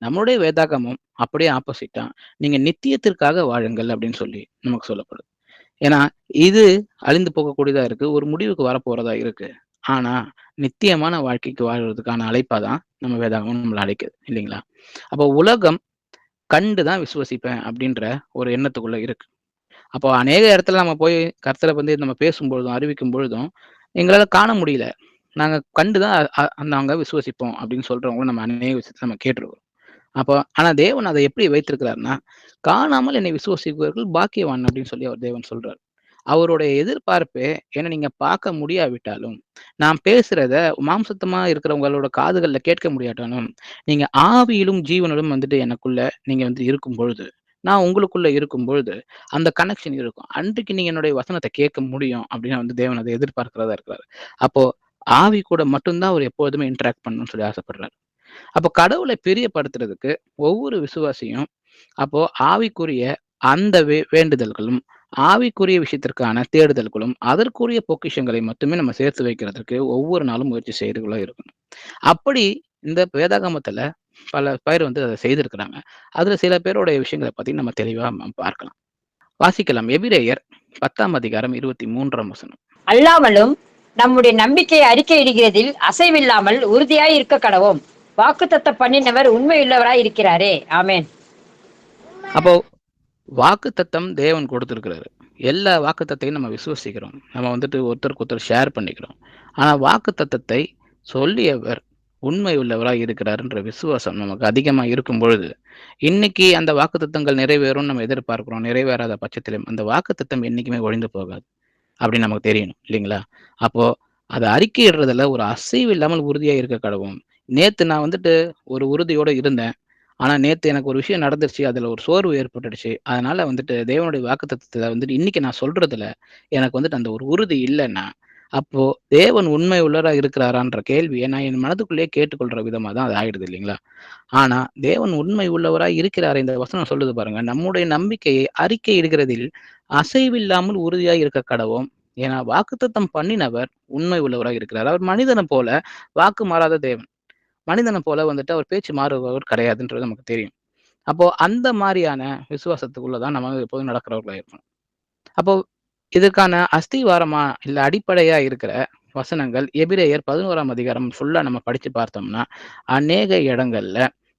நம்மளுடைய வேதாகமம் அப்படியே ஆப்போசிட்டா, நீங்க நித்தியத்திற்காக வாழுங்கள் அப்படின்னு சொல்லி நமக்கு சொல்லப்படுது. ஏன்னா, இது அழிந்து போகக்கூடியதா இருக்கு. ஒரு முடிவுக்கு வரப்போறதா இருக்கு. ஆனா, நித்தியமான வாழ்க்கைக்கு வாழ்வதற்கான அழைப்பா தான் நம்ம வேதாகமம் நம்மள அழைக்குது. இல்லைங்களா? அப்போ உலகம் கண்டு தான் விசுவசிப்பேன் அப்படின்ற ஒரு எண்ணத்துக்குள்ள இருக்கு. அப்போ அநேக இடத்துல நம்ம போய் கர்த்தர வந்து நம்ம பேசும்பொழுதும், அறிவிக்கும் பொழுதும், எங்களால காண முடியல. நாங்க கண்டு தான் நாங்க விசுவசிப்போம் அப்படின்னு சொல்றவங்கள நம்ம அநேக விஷயத்துல நம்ம கேட்டுருக்கிறோம். அப்போ ஆனா தேவன் அதை எப்படி வைத்திருக்கிறார்ன்னா, காணாமல் என்னை விசுவசிப்பவர்கள் பாக்கியவான் அப்படின்னு சொல்லி அவர் தேவன் சொல்றார். அவருடைய எதிர்பார்ப்பு என்ன நீங்க பார்க்க முடியாவிட்டாலும், நான் பேசுறத மாம்சத்தமா இருக்கிறவங்களோட காதுகள்ல கேட்க முடியாட்டாலும், நீங்க ஆவியிலும் ஜீவனிலும் வந்துட்டு எனக்குள்ள நீங்க வந்து இருக்கும் பொழுது, நான் உங்களுக்குள்ள இருக்கும் பொழுது, அந்த கனெக்ஷன் இருக்கும். அன்றைக்கு நீங்க என்னுடைய வசனத்த கேட்க முடியும் அப்படின்னு வந்து தேவன் அதை எதிர்பார்க்கிறதா இருக்கிறாரு. அப்போ ஆவி கூட மட்டும் தான் அவர் எப்பொழுதுமே இன்டராக்ட் பண்ணணும்னு சொல்லி ஆசைப்படுறாரு. அப்போ கடவுளை பிரியப்படுத்துறதுக்கு ஒவ்வொரு விசுவாசியும் அப்போ ஆவிக்குரிய அந்த வேண்டுதல்களும், ஆவிக்குரிய விஷயத்திற்கான தேடுதல்களும், அதற்குரிய பொக்கிஷங்களை மட்டுமே நம்ம சேர்த்து வைக்கிறதுக்கு ஒவ்வொரு நாளும் முயற்சி செய்துகளா இருக்கணும். அப்படி இந்த வேதாகமத்துல பல பேர் வந்து அத செய்திருக்கிறாங்க. அதுல சில பேருடைய விஷயங்கள பத்தி நம்ம தெளிவா பார்க்கலாம். வாசிக்கலாம். எபிரெயர் 10ஆம் அதிகாரம் 23ஆம் வசனம். அல்லாமலும் நம்முடைய நம்பிக்கையை அறிக்கையிடுகிறதில் அசைவில்லாமல் உறுதியாய் இருக்க கடவோம். வாக்குத்தத்தம் பண்ணினவர் உண்மையுள்ளவராய் இருக்கிறாரே. ஆமென். அப்போ வாக்குத்தத்தம் தேவன் கொடுத்திருக்கிறாரு. எல்லா வாக்குத்தத்தையும் நம்ம விசுவசிக்கிறோம். நம்ம வந்துட்டு ஒருத்தருக்கு ஒருத்தர் ஷேர் பண்ணிக்கிறோம். ஆனா வாக்குத்தத்தத்தை சொல்லியவர் உண்மை உள்ளவராய் இருக்கிறாருன்ற விசுவாசம் நமக்கு அதிகமா இருக்கும் பொழுது, இன்னைக்கு அந்த வாக்குத்தத்தங்கள் நிறைவேறும்னு நம்ம எதிர்பார்க்கிறோம். நிறைவேறாத பட்சத்திலும் அந்த வாக்குத்தத்தம் என்னைக்குமே ஒழிந்து போகாது. அப்படின்னு நமக்கு தெரியணும் இல்லைங்களா? அப்போ அத அறிக்கையிடுறதுல ஒரு அசைவு இல்லாமல் உறுதியா இருக்க கடவோம். நேத்து நான் வந்துட்டு ஒரு உறுதியோட இருந்தேன். ஆனா நேத்து எனக்கு ஒரு விஷயம் நடந்துருச்சு. அதுல ஒரு சோர்வு ஏற்பட்டுடுச்சு. அதனால வந்துட்டு தேவனுடைய வாக்குத்தத்தத்துல வந்துட்டு இன்னைக்கு நான் சொல்றதுல எனக்கு வந்துட்டு அந்த ஒரு உறுதி இல்லன்னா, அப்போ தேவன் உண்மை உள்ளவரா இருக்கிறாரான்ற கேள்விய நான் என் மனதுக்குள்ளேயே கேட்டுக்கொள்ற விதமா தான் அது ஆயிடுது இல்லைங்களா? ஆனா தேவன் உண்மை உள்ளவராய் இருக்கிறார். இந்த வசனம் சொல்லுது பாருங்க. நம்முடைய நம்பிக்கையை அறிக்கையிடுகிறதில் அசைவில்லாமல் உறுதியாய் இருக்க கடவோம். ஏன்னா வாக்குத்தத்தம் பண்ணினவர் உண்மை உள்ளவராய் இருக்கிறார். அவர் மனிதனை போல வாக்கு மாறாத தேவன். மனிதனை போல வந்துட்டு அவர் பேச்சு மாறுபவர் கிடையாதுன்றது நமக்கு தெரியும். அப்போ அந்த மாரியான விசுவாசத்துக்குள்ள தான் நம்ம எப்போதும் நடக்கிறவர்களா இருக்கணும். அப்போ இதற்கான அஸ்திவாரமா இல்ல அடிப்படையா இருக்கிற வசனங்கள் எபிரெயர் 11ஆம் அதிகாரம் ஃபுல்லா நம்ம படிச்சு பார்த்தோம்னா, அநேக இடங்கள்ல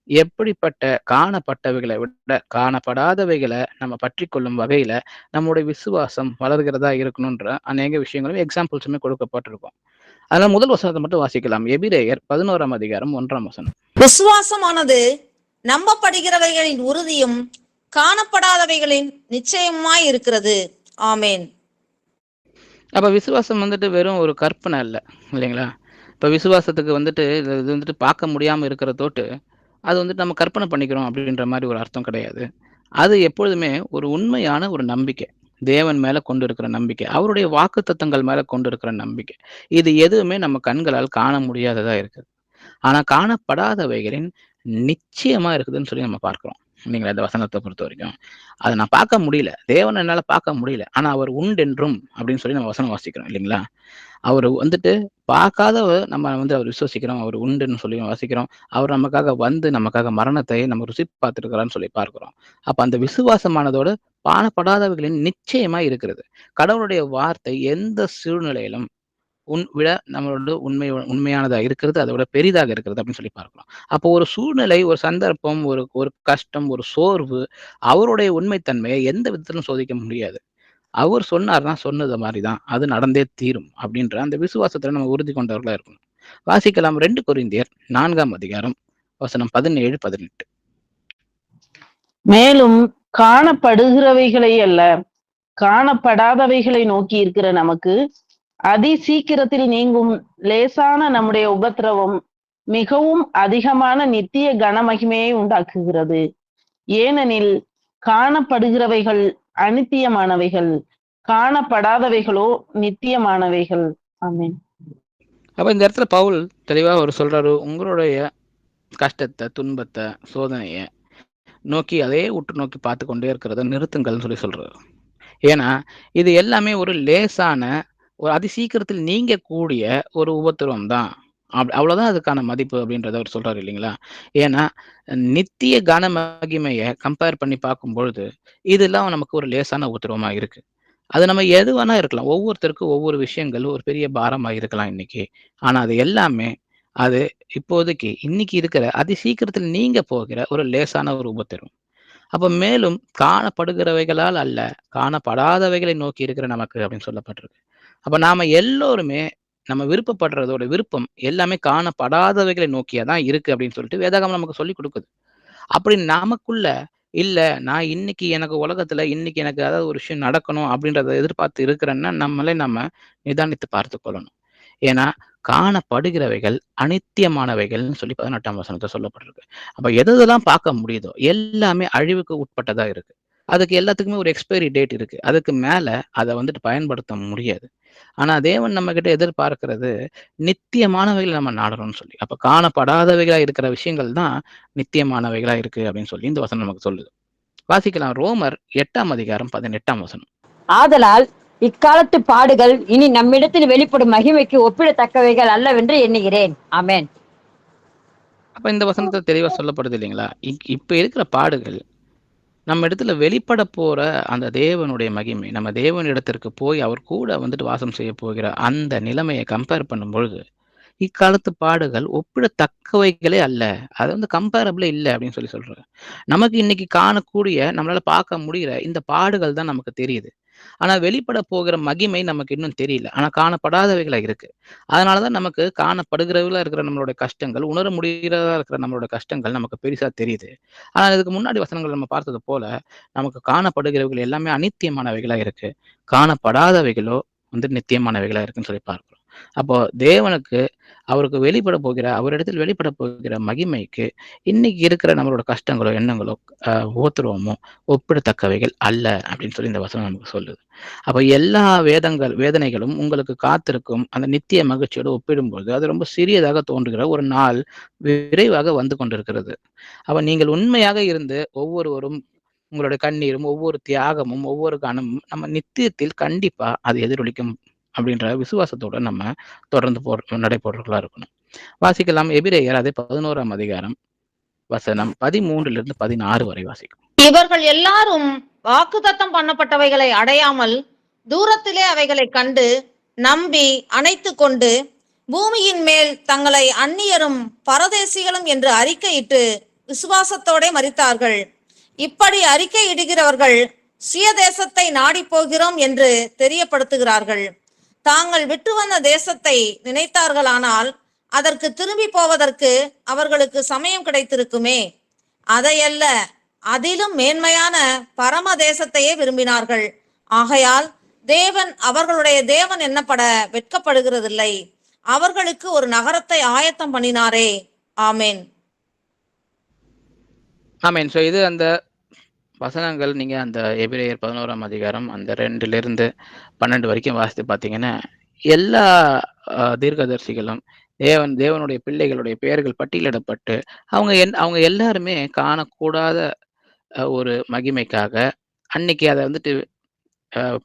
எப்படிப்பட்ட காணப்பட்டவைகளை விட காணப்படாதவைகளை நம்ம பற்றிக்கொள்ளும் வகையில நம்முடைய விசுவாசம் வளர்கிறதா இருக்கணுன்ற அநேக விஷயங்களும் எக்ஸாம்பிள்ஸுமே கொடுக்கப்பட்டிருக்கும். அதனால முதல் வசனத்தை மட்டும் வாசிக்கலாம். எபிரெயர் 11ஆம் அதிகாரம் 1ஆம் வசனம். விசுவாசமானது நம்பப்படுகிறவைகளின் உறுதியும் காணப்படாதவைகளின் நிச்சயமாய் இருக்கிறது. ஆமென். அப்ப விசுவாசம் வந்துட்டு வெறும் ஒரு கற்பனை இல்ல. இல்லைங்களா? இப்ப விசுவாசத்துக்கு வந்துட்டு இது இது வந்துட்டு பார்க்க முடியாம இருக்கிற தோட்டு, அது வந்துட்டு நம்ம கற்பனை பண்ணிக்கிறோம் அப்படின்ற மாரி ஒரு அர்த்தம் கிடையாது. அது எப்பொழுதுமே ஒரு உண்மையான ஒரு நம்பிக்கை. தேவன் மேல கொண்டு இருக்கிற நம்பிக்கை, அவருடைய வாக்குத்தத்தங்கள் மேல கொண்டு இருக்கிற நம்பிக்கை, இது எதுவுமே நம்ம கண்களால் காண முடியாததா இருக்குது. ஆனா காணப்படாதவைகளின் நிச்சயமா இருக்குதுன்னு சொல்லி நம்ம பார்க்கிறோம். இல்லைங்களா? இந்த வசனத்தை பொறுத்த வரைக்கும் அதை நான் பார்க்க முடியல, தேவனை என்னால பார்க்க முடியல, ஆனா அவர் உண்டென்றும் அப்படின்னு சொல்லி நம்ம வசனம் வாசிக்கிறோம் இல்லைங்களா? அவர் வந்துட்டு பார்க்காதவர் நம்ம வந்து அவர் விசுவசிக்கிறோம், அவர் உண்டுன்னு சொல்லி வாசிக்கிறோம். அவர் நமக்காக வந்து நமக்காக மரணத்தை நம்ம ருசி பார்த்துருக்கிறான்னு சொல்லி பார்க்கிறோம். அப்ப அந்த விசுவாசமானதோடு காணப்படாதவைகளின் நிச்சயமா இருக்கிறது. கடவுளுடைய வார்த்தை எந்த சூழ்நிலையிலும் விட நம்மளோட உண்மையானதா இருக்கிறது, அதை விட பெரிதாக இருக்கிறது அப்படின்னு சொல்லி பார்க்கிறோம். அப்போ ஒரு சூழ்நிலை, ஒரு சந்தர்ப்பம், ஒரு ஒரு கஷ்டம், ஒரு சோர்வு, அவருடைய உண்மைத்தன்மையை எந்த விதத்திலும் சோதிக்க முடியாது. அவர் சொன்னார்னா சொன்னது மாதிரிதான் அது நடந்தே தீரும் அப்படின்ற அந்த விசுவாசத்துல நம்ம உறுதி கொண்டவர்களா இருக்கணும். வாசிக்கலாம் 2 கொரிந்தியர் 4ஆம் அதிகாரம் வசனம் 17, 18. மேலும் காணப்படுகிறவைகளை அல்ல, காணப்படாதவைகளை நோக்கி இருக்கிற நமக்கு அதி சீக்கிரத்தில் நீங்கும் லேசான நம்முடைய உபத்திரவம் மிகவும் அதிகமான நித்திய கனமகிமையை உண்டாக்குகிறது. ஏனெனில் காணப்படுகிறவைகள் அநித்தியமானவைகள், காணப்படாதவைகளோ நித்தியமானவைகள். ஆமென். அப்ப இந்த இடத்துல பவுல் தெளிவா அவர் சொல்றாரு, உங்களுடைய கஷ்டத்தை, துன்பத்தை, சோதனையை நோக்கி அதே உற்று நோக்கி பார்த்து கொண்டே இருக்கிறத நிறுத்துங்கள்னு சொல்லி சொல்றாரு. ஏன்னா இது எல்லாமே ஒரு லேசான, ஒரு அதி சீக்கிரத்தில் நீங்க கூடிய ஒரு உபத்திரவம் தான். அவ்வளவுதான் அதுக்கான மதிப்பு அப்படின்றத அவர் சொல்றாரு இல்லைங்களா? ஏன்னா நித்திய கன மகிமையை கம்பேர் பண்ணி பார்க்கும் பொழுது இதெல்லாம் நமக்கு ஒரு லேசான உபத்திரவமா இருக்கு. அது நம்ம எது வேணா இருக்கலாம். ஒவ்வொருத்தருக்கும் ஒவ்வொரு விஷயங்கள் ஒரு பெரிய பாரமா இருக்கலாம் இன்னைக்கு. ஆனா அது எல்லாமே அது இப்போதைக்கு இன்னைக்கு இருக்கிற அதி சீக்கிரத்தில் நீங்க போகிற ஒரு லேசான ஒரு உபத்திரவம். அப்ப மேலும் காணப்படுகிறவைகளால் அல்ல, காணப்படாதவைகளை நோக்கி இருக்கிற நமக்கு அப்படின்னு சொல்லப்பட்டிருக்கு. அப்ப நாம எல்லோருமே நம்ம விருப்பப்படுறதோட விருப்பம் எல்லாமே காணப்படாதவைகளை நோக்கியா தான் இருக்கு அப்படின்னு சொல்லிட்டு வேதாகமம் நமக்கு சொல்லிக் கொடுக்குது. அப்படி நமக்குள்ள இல்ல, நான் இன்னைக்கு எனக்கு உலகத்துல இன்னைக்கு எனக்கு ஏதாவது ஒரு விஷயம் நடக்கணும் அப்படின்றத எதிர்பார்த்து இருக்கிறேன்னா நம்மளே நம்ம நிதானித்து பார்த்து கொள்ளணும். ஏன்னா காணப்படுகிறவைகள் அநித்தியமானவைகள்னு சொல்லி 18ஆம் வசனத்துல சொல்லப்பட்டிருக்கு. அப்ப எதெல்லாம் பார்க்க முடியுதோ எல்லாமே அழிவுக்கு உட்பட்டதா இருக்கு. அதுக்கு எல்லாத்துக்குமே ஒரு எக்ஸ்பைரி டேட் இருக்கு. அதுக்கு மேல அதை வந்துட்டு பயன்படுத்த முடியாது. ஆனா தேவன் நம்ம கிட்ட எதிர்பார்க்கிறது நித்தியமானவைகளை நம்ம நாடணும்னு சொல்லி. அப்ப காணப்படாதவைகளா இருக்கிற விஷயங்கள் தான் நித்தியமானவைகளா இருக்கு அப்படின்னு சொல்லி இந்த வசனம் நமக்கு சொல்லுது. வாசிக்கலாம் ரோமர் 8ஆம் அதிகாரம் 18ஆம் வசனம். ஆதலால் இக்காலத்து பாடுகள் இனி நம்மிடத்தில் வெளிப்படும் மகிமைக்கு ஒப்பிடத்தக்கவைகள் அல்லவென்று எண்ணுகிறேன். ஆமென். அப்ப இந்த வசனத்தை தெளிவா சொல்லப்படுது இல்லைங்களா? இப்ப இருக்கிற பாடுகள் நம்ம இடத்துல வெளிப்பட போற அந்த தேவனுடைய மகிமை, நம்ம தேவனிடத்திற்கு போய் அவர் கூட வந்துட்டு வாசம் செய்ய போகிற அந்த நிலைமையை கம்பேர் பண்ணும் பொழுது இக்காலத்து பாடுகள் ஒப்பிடத்தக்கவைகளே அல்ல. அது வந்து கம்பேரபிளே இல்ல அப்படின்னு சொல்லி சொல்றாங்க. நமக்கு இன்னைக்கு காணக்கூடிய, நம்மளால பார்க்க முடிகிற இந்த பாடுகள் தான் நமக்கு தெரியுது. ஆனா வெளிப்பட போகிற மகிமை நமக்கு இன்னும் தெரியல. ஆனா காணப்படாதவைகளா இருக்கு. அதனாலதான் நமக்கு காணப்படுகிறவர்களா இருக்கிற நம்மளோட கஷ்டங்கள், உணர முடிகிறதா இருக்கிற நம்மளோட கஷ்டங்கள் நமக்கு பெருசா தெரியுது. ஆனா இதுக்கு முன்னாடி வசனங்கள் நம்ம பார்த்தது போல நமக்கு காணப்படுகிறவைகள் எல்லாமே அநித்தியமானவைகளா இருக்கு. காணப்படாதவைகளோ வந்து நித்தியமானவைகளா இருக்குன்னு சொல்லி பார்க்கிறோம். அப்போ தேவனுக்கு அவருக்கு வெளிப்பட போகிற, அவரிடத்தில் வெளிப்பட போகிற மகிமைக்கு இன்னைக்கு இருக்கிற நம்மளோட கஷ்டங்களோ, எண்ணங்களோ, உபத்திரவமோ ஒப்பிடத்தக்கவைகள் அல்ல அப்படின்னு சொல்லி இந்த வசனம் நமக்கு சொல்லுது. அப்ப எல்லா வேதனைகளும் உங்களுக்கு காத்திருக்கும் அந்த நித்திய மகிழ்ச்சியோடு ஒப்பிடும்போது அது ரொம்ப சிறியதாக தோன்றுகிற ஒரு நாள் விரைவாக வந்து கொண்டிருக்கிறது. அப்ப நீங்கள் உண்மையாக இருந்து ஒவ்வொருவரும் உங்களுடைய கண்ணீரும், ஒவ்வொரு தியாகமும், ஒவ்வொரு கணமும் நம்ம நித்தியத்தில் கண்டிப்பா அது எதிரொலிக்கும் அப்படின்ற விசுவாசத்தோட நம்ம தொடர்ந்து நடைபெறவர்களா இருக்கணும். வாசிக்கலாம் எபிரேயர் அதே 11ஆம் அதிகாரம் வசனம் 13 16 வரை வாசிக்கும். இவர்கள் எல்லாரும் வாக்குத்தத்தம் பண்ணப்பட்டவைகளை அடையாமல் தூரத்திலே அவைகளை கண்டு நம்பி அணைத்து கொண்டு பூமியின் மேல் தங்களை அந்நியரும் பரதேசிகளும் என்று அறிக்கையிட்டு விசுவாசத்தோட மரித்தார்கள். இப்படி அறிக்கை இடுகிறவர்கள் சுய தேசத்தை நாடி போகிறோம் என்று தெரியப்படுத்துகிறார்கள். தாங்கள் விட்டு வந்த தேசத்தை நினைத்தார்களானால் அதற்கு திரும்பி போவதற்கு அவர்களுக்கு சமயம் கிடைத்திருக்குமே. அதையல்ல, அதிலும் மேன்மையான பரம தேசத்தையே விரும்பினார்கள். ஆகையால் தேவன் அவர்களுடைய தேவன் என்னப்பட வெட்கப்படுகிறதில்லை. அவர்களுக்கு ஒரு நகரத்தை ஆயத்தம் பண்ணினாரே. ஆமேன். ஆமேன். ஸோ இது அந்த வசனங்கள் நீங்க அந்த எபிரேயர் 11ஆம் அதிகாரம் அந்த 2லிருந்து 12 வரைக்கும் வாசித்து பார்த்தீங்கன்னா, எல்லா தீர்க்கதரிசிகளும் தேவனுடைய பிள்ளைகளுடைய பெயர்கள் பட்டியலிடப்பட்டு, அவங்க எல்லாருமே காணக்கூடாத ஒரு மகிமைக்காக, அன்னைக்கு அத வந்துட்டு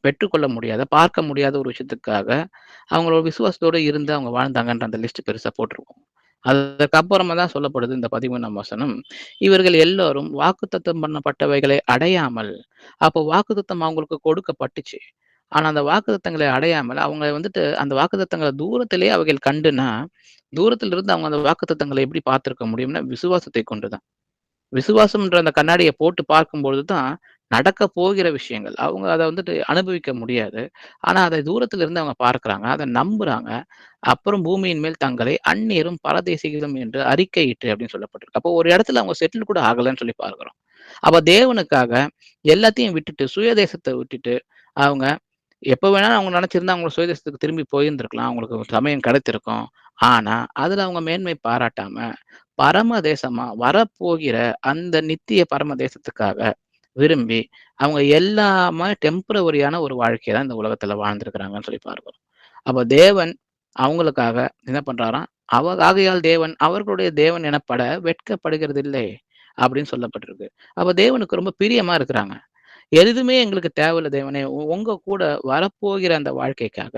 பெற்றுக்கொள்ள முடியாத, பார்க்க முடியாத ஒரு விஷயத்துக்காக, அவங்களோட விசுவாசத்தோட இருந்து அவங்க வாழ்ந்தாங்கன்ற அந்த லிஸ்ட் பெருசா போட்டிருக்கும். அதற்கப்புறமா தான் சொல்லப்படுது இந்த 13ஆம் வசனம். இவர்கள் எல்லோரும் வாக்குத்தத்தம் பண்ணப்பட்டவைகளை அடையாமல், அப்போ வாக்குத்தத்தம் அவங்களுக்கு கொடுக்கப்பட்டுச்சு. ஆனா அந்த வாக்குத்தத்தங்களை அடையாமல், அவங்க வந்துட்டு அந்த வாக்குத்தத்தங்கள தூரத்திலேயே அவைகள் கண்டுனா, தூரத்தில இருந்து அவங்க அந்த வாக்குத்தத்தங்களை எப்படி பார்த்திருக்க முடியும்னா, விசுவாசத்தை கொண்டு தான். விசுவாசம்ன்ற அந்த கண்ணாடிய போட்டு பார்க்கும்பொழுது தான், நடக்கப் போகிற விஷயங்கள். அவங்க அத வந்துட்டு அனுபவிக்க முடியாது. ஆனா, அதை தூரத்தில இருந்து அவங்க பார்க்கிறாங்க. அத நம்புறாங்க. அப்புறம் பூமியின் மேல் தங்களை அந்நியரும், பரதேசிகளும் என்று அறிக்கையிட்டு அப்படின்னு சொல்லப்பட்டிருக்கு. அப்போ ஒரு இடத்துல அவங்க செட்டில் கூட ஆகலன்னு சொல்லி பார்க்கிறோம். அப்ப தேவனுக்காக எல்லாத்தையும் விட்டுட்டு, சுயதேசத்த விட்டுட்டு, அவங்க எப்ப வேணாலும் அவங்க நினைச்சிருந்தா அவங்க சுயதேசத்துக்கு திரும்பி போயிருந்திருக்கலாம். அவங்களுக்கு ஒரு சமயம் கிடைத்திருக்கும். ஆனா, அதுல அவங்க மேன்மை பாராட்டாம, பரமதேசமா வரப்போகிற அந்த நித்திய பரமதேசத்துக்காக விரும்பி, அவங்க எல்லாமே டெம்பரவரியான ஒரு வாழ்க்கைய தான் இந்த உலகத்துல வாழ்ந்திருக்கிறாங்கன்னு சொல்லி பார்க்கிறோம். அப்ப தேவன் அவங்களுக்காக என்ன பண்றாராம், ஆகையால் தேவன் அவர்களுடைய தேவன் எனப்பட வெட்கப்படுகிறதில்லை அப்படின்னு சொல்லப்பட்டிருக்கு. அப்ப தேவனுக்கு ரொம்ப பிரியமா இருக்கிறாங்க. எதுவுமே எங்களுக்கு தேவையில்ல தேவனே. உங்க கூட வரப்போகிற அந்த வாழ்க்கைக்காக,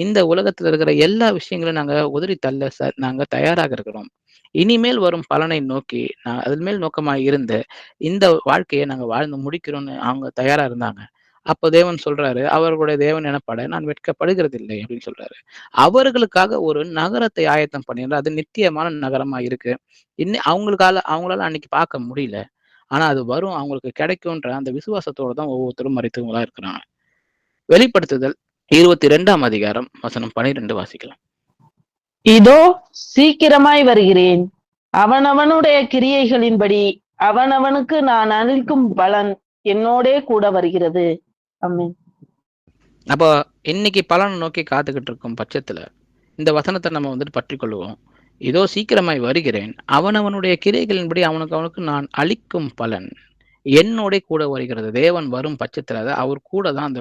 இந்த உலகத்துல இருக்கிற எல்லா விஷயங்களையும் நாங்க உதறி தள்ள நாங்க தயாராக இருக்கிறோம். இனிமேல் வரும் பலனை நோக்கி, அதன் மேல் நோக்கமாய் இருந்து, இந்த வாழ்க்கைய நாங்க வாழ்ந்து முடிக்கிறோம்னு அவங்க தயாரா இருந்தாங்க. அப்ப தேவன் சொல்றாரு, அவர்களுடைய தேவன் எனப்பட நான் வெட்கப்படுகிறதில்லை அப்படின்னு சொல்றாரு. அவர்களுக்காக ஒரு நகரத்தை ஆயத்தம் பண்ணியிருந்தார். அது நித்தியமான நகரமா இருக்கு. அவங்களால அன்னைக்கு பார்க்க முடியல. ஆனா அது வரும், அவங்களுக்கு கிடைக்குன்ற அந்த விசுவாசத்தோட தான் ஒவ்வொருத்தரும் மரித்தவங்களா இருக்கிறாங்க. வெளிப்படுத்துதல் 22ஆம் அதிகாரம் வசனம் 12 வாசிக்கலாம். இதோ சீக்கிரமாய் வருகிறேன். அவனவனுடைய கிரியைகளின்படி அவனவனுக்கு நான் அளிக்கும் பலன் என்னோடே கூட வருகிறது. ஆமென். அப்போ இன்னைக்கு பலனை நோக்கி காத்துக்கிட்டு இருக்கும் பட்சத்துல இந்த வசனத்தை நம்ம வந்துட்டு பற்றிக் கொள்வோம். இதோ சீக்கிரமாய் வருகிறேன், அவனவனுடைய கிரியைகளின்படி அவனுக்கு நான் அளிக்கும் பலன் என்னோட கூட வருகிறது. தேவன் வரும் பட்சத்துல அவர் கூட தான்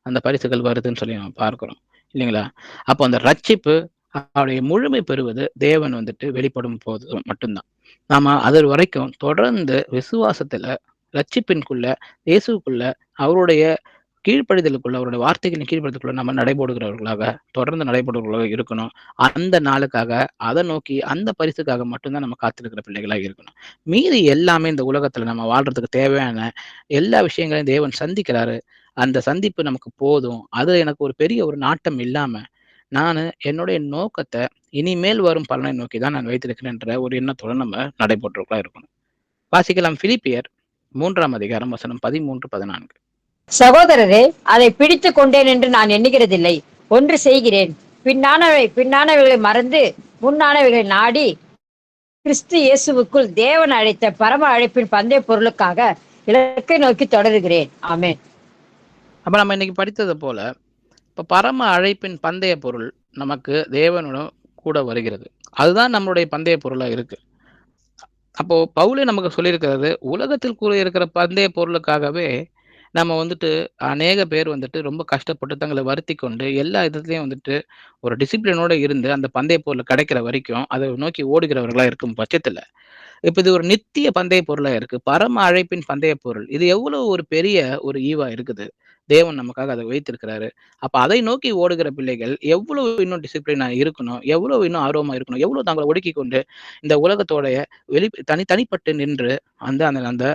அந்த பரிசுகள் வருதுன்னு சொல்லி நம்ம பார்க்கிறோம் இல்லைங்களா? அப்போ அந்த ரட்சிப்பு அவருடைய முழுமை பெறுவது தேவன் வந்துட்டு வெளிப்படும் போது மட்டும்தான். நாம அது வரைக்கும் தொடர்ந்து விசுவாசத்துல, ரட்சிப்பின்குள்ள, இயேசுக்குள்ள, அவருடைய கீழ்ப்படிதலுக்குள்ள, அவருடைய வார்த்தைகளின் கீழ்ப்படிதலுக்குள்ள நம்ம நடைபோடுகிறவர்களாக, தொடர்ந்து நடைபோடுகிறவர்களாக இருக்கணும். அந்த நாளுக்காக, அதை நோக்கி, அந்த பரிசுக்காக மட்டும்தான் நம்ம காத்திருக்கிற பிள்ளைகளா இருக்கணும். மீதி எல்லாமே இந்த உலகத்துல நம்ம வாழ்றதுக்கு தேவையான எல்லா விஷயங்களையும் தேவன் சந்திக்கிறாரு. அந்த சந்திப்பு நமக்கு போதும். அதுல எனக்கு ஒரு பெரிய ஒரு நாட்டம் இல்லாம, நானு என்னுடைய நோக்கத்த இனிமேல் வரும் பலனை நோக்கி தான் நான் வைத்திருக்கிறேன்ற ஒரு எண்ணத்தோட நம்ம நடைபோடுறவர்களா இருக்கணும். வாசிக்கலாம். பிலிப்பியர் 3ஆம் அதிகாரம் வசனம் 13, 14. சகோதரரே, அதை பிடித்துக் கொண்டேன் என்று நான் எண்ணுகிறதில்லை. ஒன்று செய்கிறேன், பின்னானவைகளை மறந்து முன்னானவைகளை நாடி கிறிஸ்து இயேசுவுக்குள் தேவன் அழைத்த பரம அழைப்பின் பந்தய பொருளுக்காக இலக்கை நோக்கி தொடருகிறேன். ஆமென். அப்ப நம்ம இன்னைக்கு படித்தது போல, இப்ப பரம அழைப்பின் பந்தய பொருள் நமக்கு தேவனுடன் கூட வருகிறது. அதுதான் நம்மளுடைய பந்தய பொருளா இருக்கு. அப்போ பவுலே நமக்கு சொல்லியிருக்கிறது, உலகத்தில் கூட இருக்கிற பந்தய பொருளுக்காகவே நம்ம வந்துட்டு அநேக பேர் வந்துட்டு ரொம்ப கஷ்டப்பட்டு தங்களை வருத்திக் கொண்டு எல்லா இதுலயும் வந்துட்டு ஒரு டிசிப்ளினோட இருந்து அந்த பந்தய பொருள் கிடைக்கிற வரைக்கும் அதை நோக்கி ஓடுகிறவர்களா இருக்கும் பட்சத்துல, இப்ப இது ஒரு நித்திய பந்தய பொருளா இருக்கு. பரம அழைப்பின் பந்தய பொருள். இது எவ்வளவு ஒரு பெரிய ஒரு ஈவா இருக்குது. தேவன் நமக்காக அதை வைத்திருக்கிறாரு. அப்ப அதை நோக்கி ஓடுகிற பிள்ளைகள் எவ்வளவு இன்னும் டிசிப்ளினா இருக்கணும், எவ்வளவு இன்னும் ஆர்வமா இருக்கணும், எவ்வளவு தங்களை ஒடுக்கிக் கொண்டு இந்த உலகத்தோடைய தனிப்பட்டு நின்று அந்த அந்த அந்த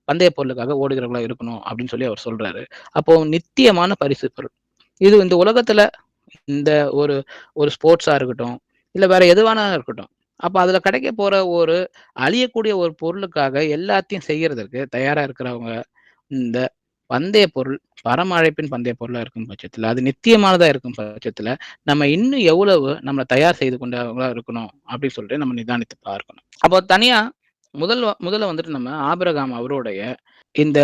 பந்தய பொருளுக்காக ஓடுகிறவர்களா இருக்கணும் அப்படின்னு சொல்லி அவர் சொல்றாரு. அப்போ நித்தியமான பரிசு பொருள். இது இந்த உலகத்துல இந்த ஒரு ஒரு ஸ்போர்ட்ஸா இருக்கட்டும், இல்ல வேற எதுவானா இருக்கட்டும். அப்ப அதுல கிடைக்க போற ஒரு அழியக்கூடிய ஒரு பொருளுக்காக எல்லாத்தையும் செய்யறதற்கு தயாரா இருக்கிறவங்க, இந்த பந்தய பொருள் பரம அழைப்பின் பந்தய பொருளா இருக்கும் பட்சத்துல, அது நித்தியமானதா இருக்கும் பட்சத்துல, நம்ம இன்னும் எவ்வளவு நம்மள தயார் செய்து கொண்டவங்களா இருக்கணும் அப்படின்னு சொல்லிட்டு நம்ம நிதானித்து பார்க்கணும். அப்போ தனியா முதல்ல வந்துட்டு நம்ம ஆபிரகாம் அவருடைய இந்த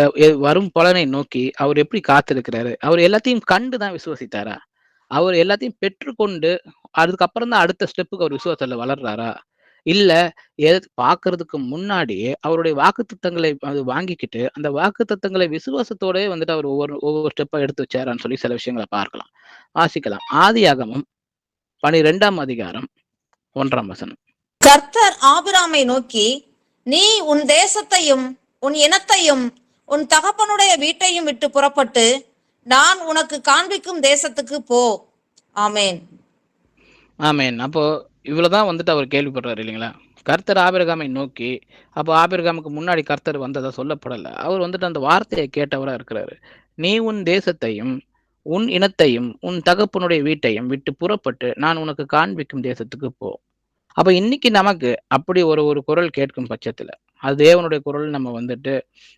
வரும் பலனை நோக்கி அவர் எப்படி காத்திருக்கிறாரு? அவர் எல்லாத்தையும் கண்டு தான் விசுவசித்தாரா? அவர் எல்லாத்தையும் பெற்றுக்கொண்டு, அதுக்கப்புறம் தான் அடுத்த ஸ்டெப்புக்கு அவர் விசுவாசத்துல வளர்றாரா? இல்ல பார்க்கறதுக்கு முன்னாடியே அவருடைய வாக்குத்தத்தங்களை அது வாங்கிக்கிட்டு அந்த வாக்குத்தத்தங்களை விசுவாசத்தோடயே வந்துட்டு அவர் ஒவ்வொரு ஸ்டெப்பா எடுத்து வச்சாரான்னு சொல்லி சில விஷயங்களை பார்க்கலாம், வாசிக்கலாம். ஆதியாகமம் 12ஆம் அதிகாரம் 1ஆம் வசனம். கர்த்தர் ஆபிராமை நோக்கி, நீ உன் தேசத்தையும் உன் இனத்தையும் உன் தகப்பனுடைய வீட்டையும் விட்டு புறப்பட்டு நான் உனக்கு காண்பிக்கும் தேசத்துக்கு போ. ஆமேன். ஆமேன். அப்போ இவ்வளவுதான் வந்துட்டு அவர் கேள்விப்படுறாரு இல்லைங்களா? கர்த்தர் ஆபிரகாமை நோக்கி, அப்போ ஆபிரகாமுக்கு முன்னாடி கர்த்தர் வந்ததா சொல்லப்படல. அவர் வந்துட்டு அந்த வார்த்தையை கேட்டவரா இருக்கிறாரு. நீ உன் தேசத்தையும் உன் இனத்தையும் உன் தகப்பனுடைய வீட்டையும் விட்டு புறப்பட்டு நான் உனக்கு காண்பிக்கும் தேசத்துக்கு போ. அப்ப இன்னைக்கு நமக்கு அப்படி ஒரு குரல் கேட்கும் பட்சத்துல, அது தேவனுடைய குரல், நம்ம வந்துட்டு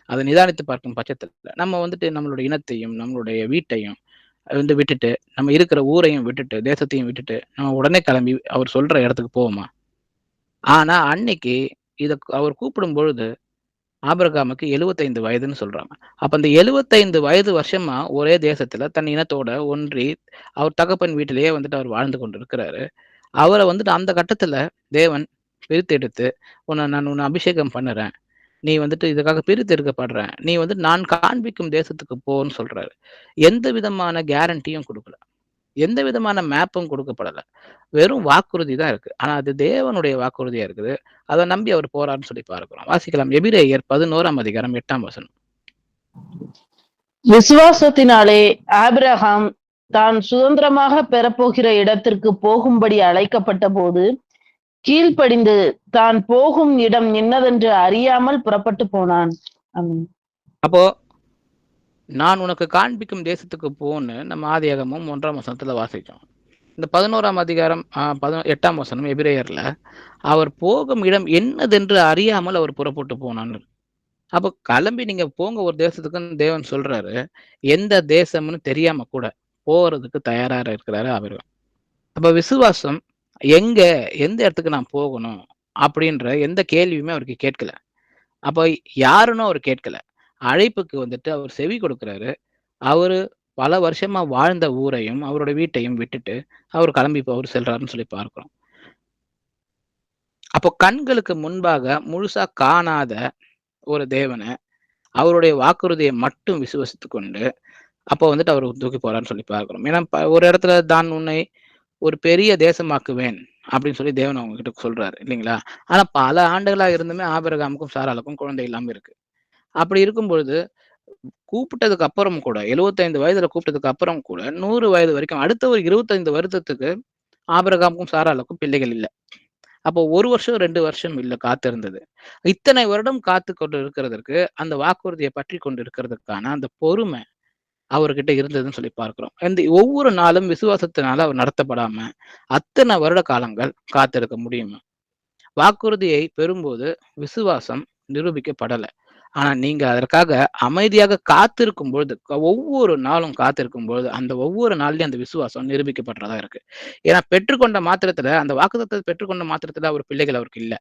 அதை நிதானித்து பார்க்கும் பட்சத்துல நம்ம வந்துட்டு நம்மளுடைய இனத்தையும் நம்மளுடைய வீட்டையும் வந்து விட்டுட்டு, நம்ம இருக்கிற ஊரையும் விட்டுட்டு, தேசத்தையும் விட்டுட்டு நம்ம உடனே கிளம்பி அவர் சொல்ற இடத்துக்கு போவோமா? ஆனா அன்னைக்கு இத அவர் கூப்பிடும் பொழுது ஆபிரகாமுக்கு 75 வயதுன்னு சொல்றாங்க. அப்ப அந்த 75 வயது வருஷமா ஒரே தேசத்துல தன் இனத்தோட ஒன்றி அவர் தகப்பன் வீட்டிலேயே வந்துட்டு அவர் வாழ்ந்து கொண்டு இருக்கிறாரு. அவரை வந்துட்டு அந்த கட்டத்துல தேவன் பிரித்தெடுத்து, நான் அபிஷேகம் பண்ணுறேன், நீ வந்துட்டு இதுக்காக பிரித்தெடுக்கப்படுற, நீ வந்து நான் காண்பிக்கும் தேசத்துக்கு போன்னு சொல்றாரு. எந்த விதமான கேரண்டியும் கொடுக்கல, எந்த விதமான மேப்பும் கொடுக்கப்படல. வெறும் வாக்குறுதி தான் இருக்கு. ஆனா அது தேவனுடைய வாக்குறுதியா இருக்குது. அதை நம்பி அவர் போறாருன்னு சொல்லி பார்க்கிறோம். வாசிக்கலாம். எபிரேயர் 11ஆம் அதிகாரம் 8ஆம் வசனம். விசுவாசத்தினாலே ஆபிரகாம் தான் சுதந்திரமாக பெறப்போகிற இடத்திற்கு போகும்படி அழைக்கப்பட்ட போது கீழ்ப்படிந்து தான் போகும் இடம் என்னதென்று அறியாமல் புறப்பட்டு போனான். அப்போ நான் உனக்கு காண்பிக்கும் தேசத்துக்கு போன்னு நம்ம ஆதியாகமம் 1ஆம் வசனத்துல வாசிச்சோம். இந்த 11ஆம் அதிகாரம் 8ஆம் வசனம் எபிரேயர்ல அவர் போகும் இடம் என்னதென்று அறியாமல் அவர் புறப்பட்டு போனான்னு. அப்போ கிளம்பி நீங்க போங்க ஒரு தேசத்துக்குன்னு தேவன் சொல்றாரு. எந்த தேசம்னு தெரியாம கூட போறதுக்கு தயாரா இருக்கிறாரு அவர். அப்ப விசுவாசம் எந்த இடத்துக்கு நான் போகணும் அப்படின்ற எந்த கேள்வியுமே அவருக்கு கேட்கல. அப்ப யாருன்னு அவர் கேட்கல. அழைப்புக்கு வந்துட்டு அவர் செவி கொடுக்கிறாரு. அவரு பல வருஷமா வாழ்ந்த ஊரையும் அவருடைய வீட்டையும் விட்டுட்டு அவர் கிளம்பி அவர் செல்றாருன்னு சொல்லி பார்க்கிறோம். அப்போ கண்களுக்கு முன்பாக முழுசா காணாத ஒரு தேவனை அவருடைய வாக்குறுதியை மட்டும் விசுவசித்து கொண்டு அப்போ வந்துட்டு அவர் தூக்கி போறான்னு சொல்லி பார்க்கிறோம். ஏன்னா ஒரு இடத்துல தான் உன்னை ஒரு பெரிய தேசமாக்குவேன் அப்படின்னு சொல்லி தேவன் அவங்க கிட்ட சொல்றாரு இல்லைங்களா? ஆனா பல ஆண்டுகளா இருந்துமே ஆபிரகாமுக்கும் சாராளுக்கும் குழந்தை இல்லாம இருக்கு. அப்படி இருக்கும் பொழுது கூப்பிட்டதுக்கு அப்புறம் கூட 75 வயதுல கூப்பிட்டதுக்கு அப்புறம் கூட 100 வயது வரைக்கும் அடுத்த ஒரு 25 வருடத்துக்கு ஆபிரகாமுக்கும் சாராளுக்கும் பிள்ளைகள் இல்லை. அப்போ 1 வருஷம் 2 வருஷம் இல்ல காத்திருந்தது. இத்தனை வருடம் காத்து கொண்டு இருக்கிறதற்கு அந்த வாக்குறுதியை பற்றி கொண்டு இருக்கிறதுக்கான அந்த பொறுமை அவர்கிட்ட இருந்ததுன்னு சொல்லி பார்க்கிறோம். இந்த ஒவ்வொரு நாளும் விசுவாசத்தினால அவர் நடத்தப்படாம அத்தனை வருட காலங்கள் காத்திருக்க முடியுமா? வாக்குறுதியை பெறும்போது விசுவாசம் நிரூபிக்கப்படல. ஆனா நீங்க அதற்காக அமைதியாக காத்திருக்கும் பொழுது, ஒவ்வொரு நாளும் காத்திருக்கும் பொழுது அந்த ஒவ்வொரு நாள்லயும் அந்த விசுவாசம் நிரூபிக்கப்படுறதா இருக்கு. ஏன்னா பெற்றுக்கொண்ட மாத்திரத்துல, அந்த வாக்குத்தத்தத்தை பெற்றுக்கொண்ட மாத்திரத்துல அவர் பிள்ளைகள் அவருக்கு இல்ல.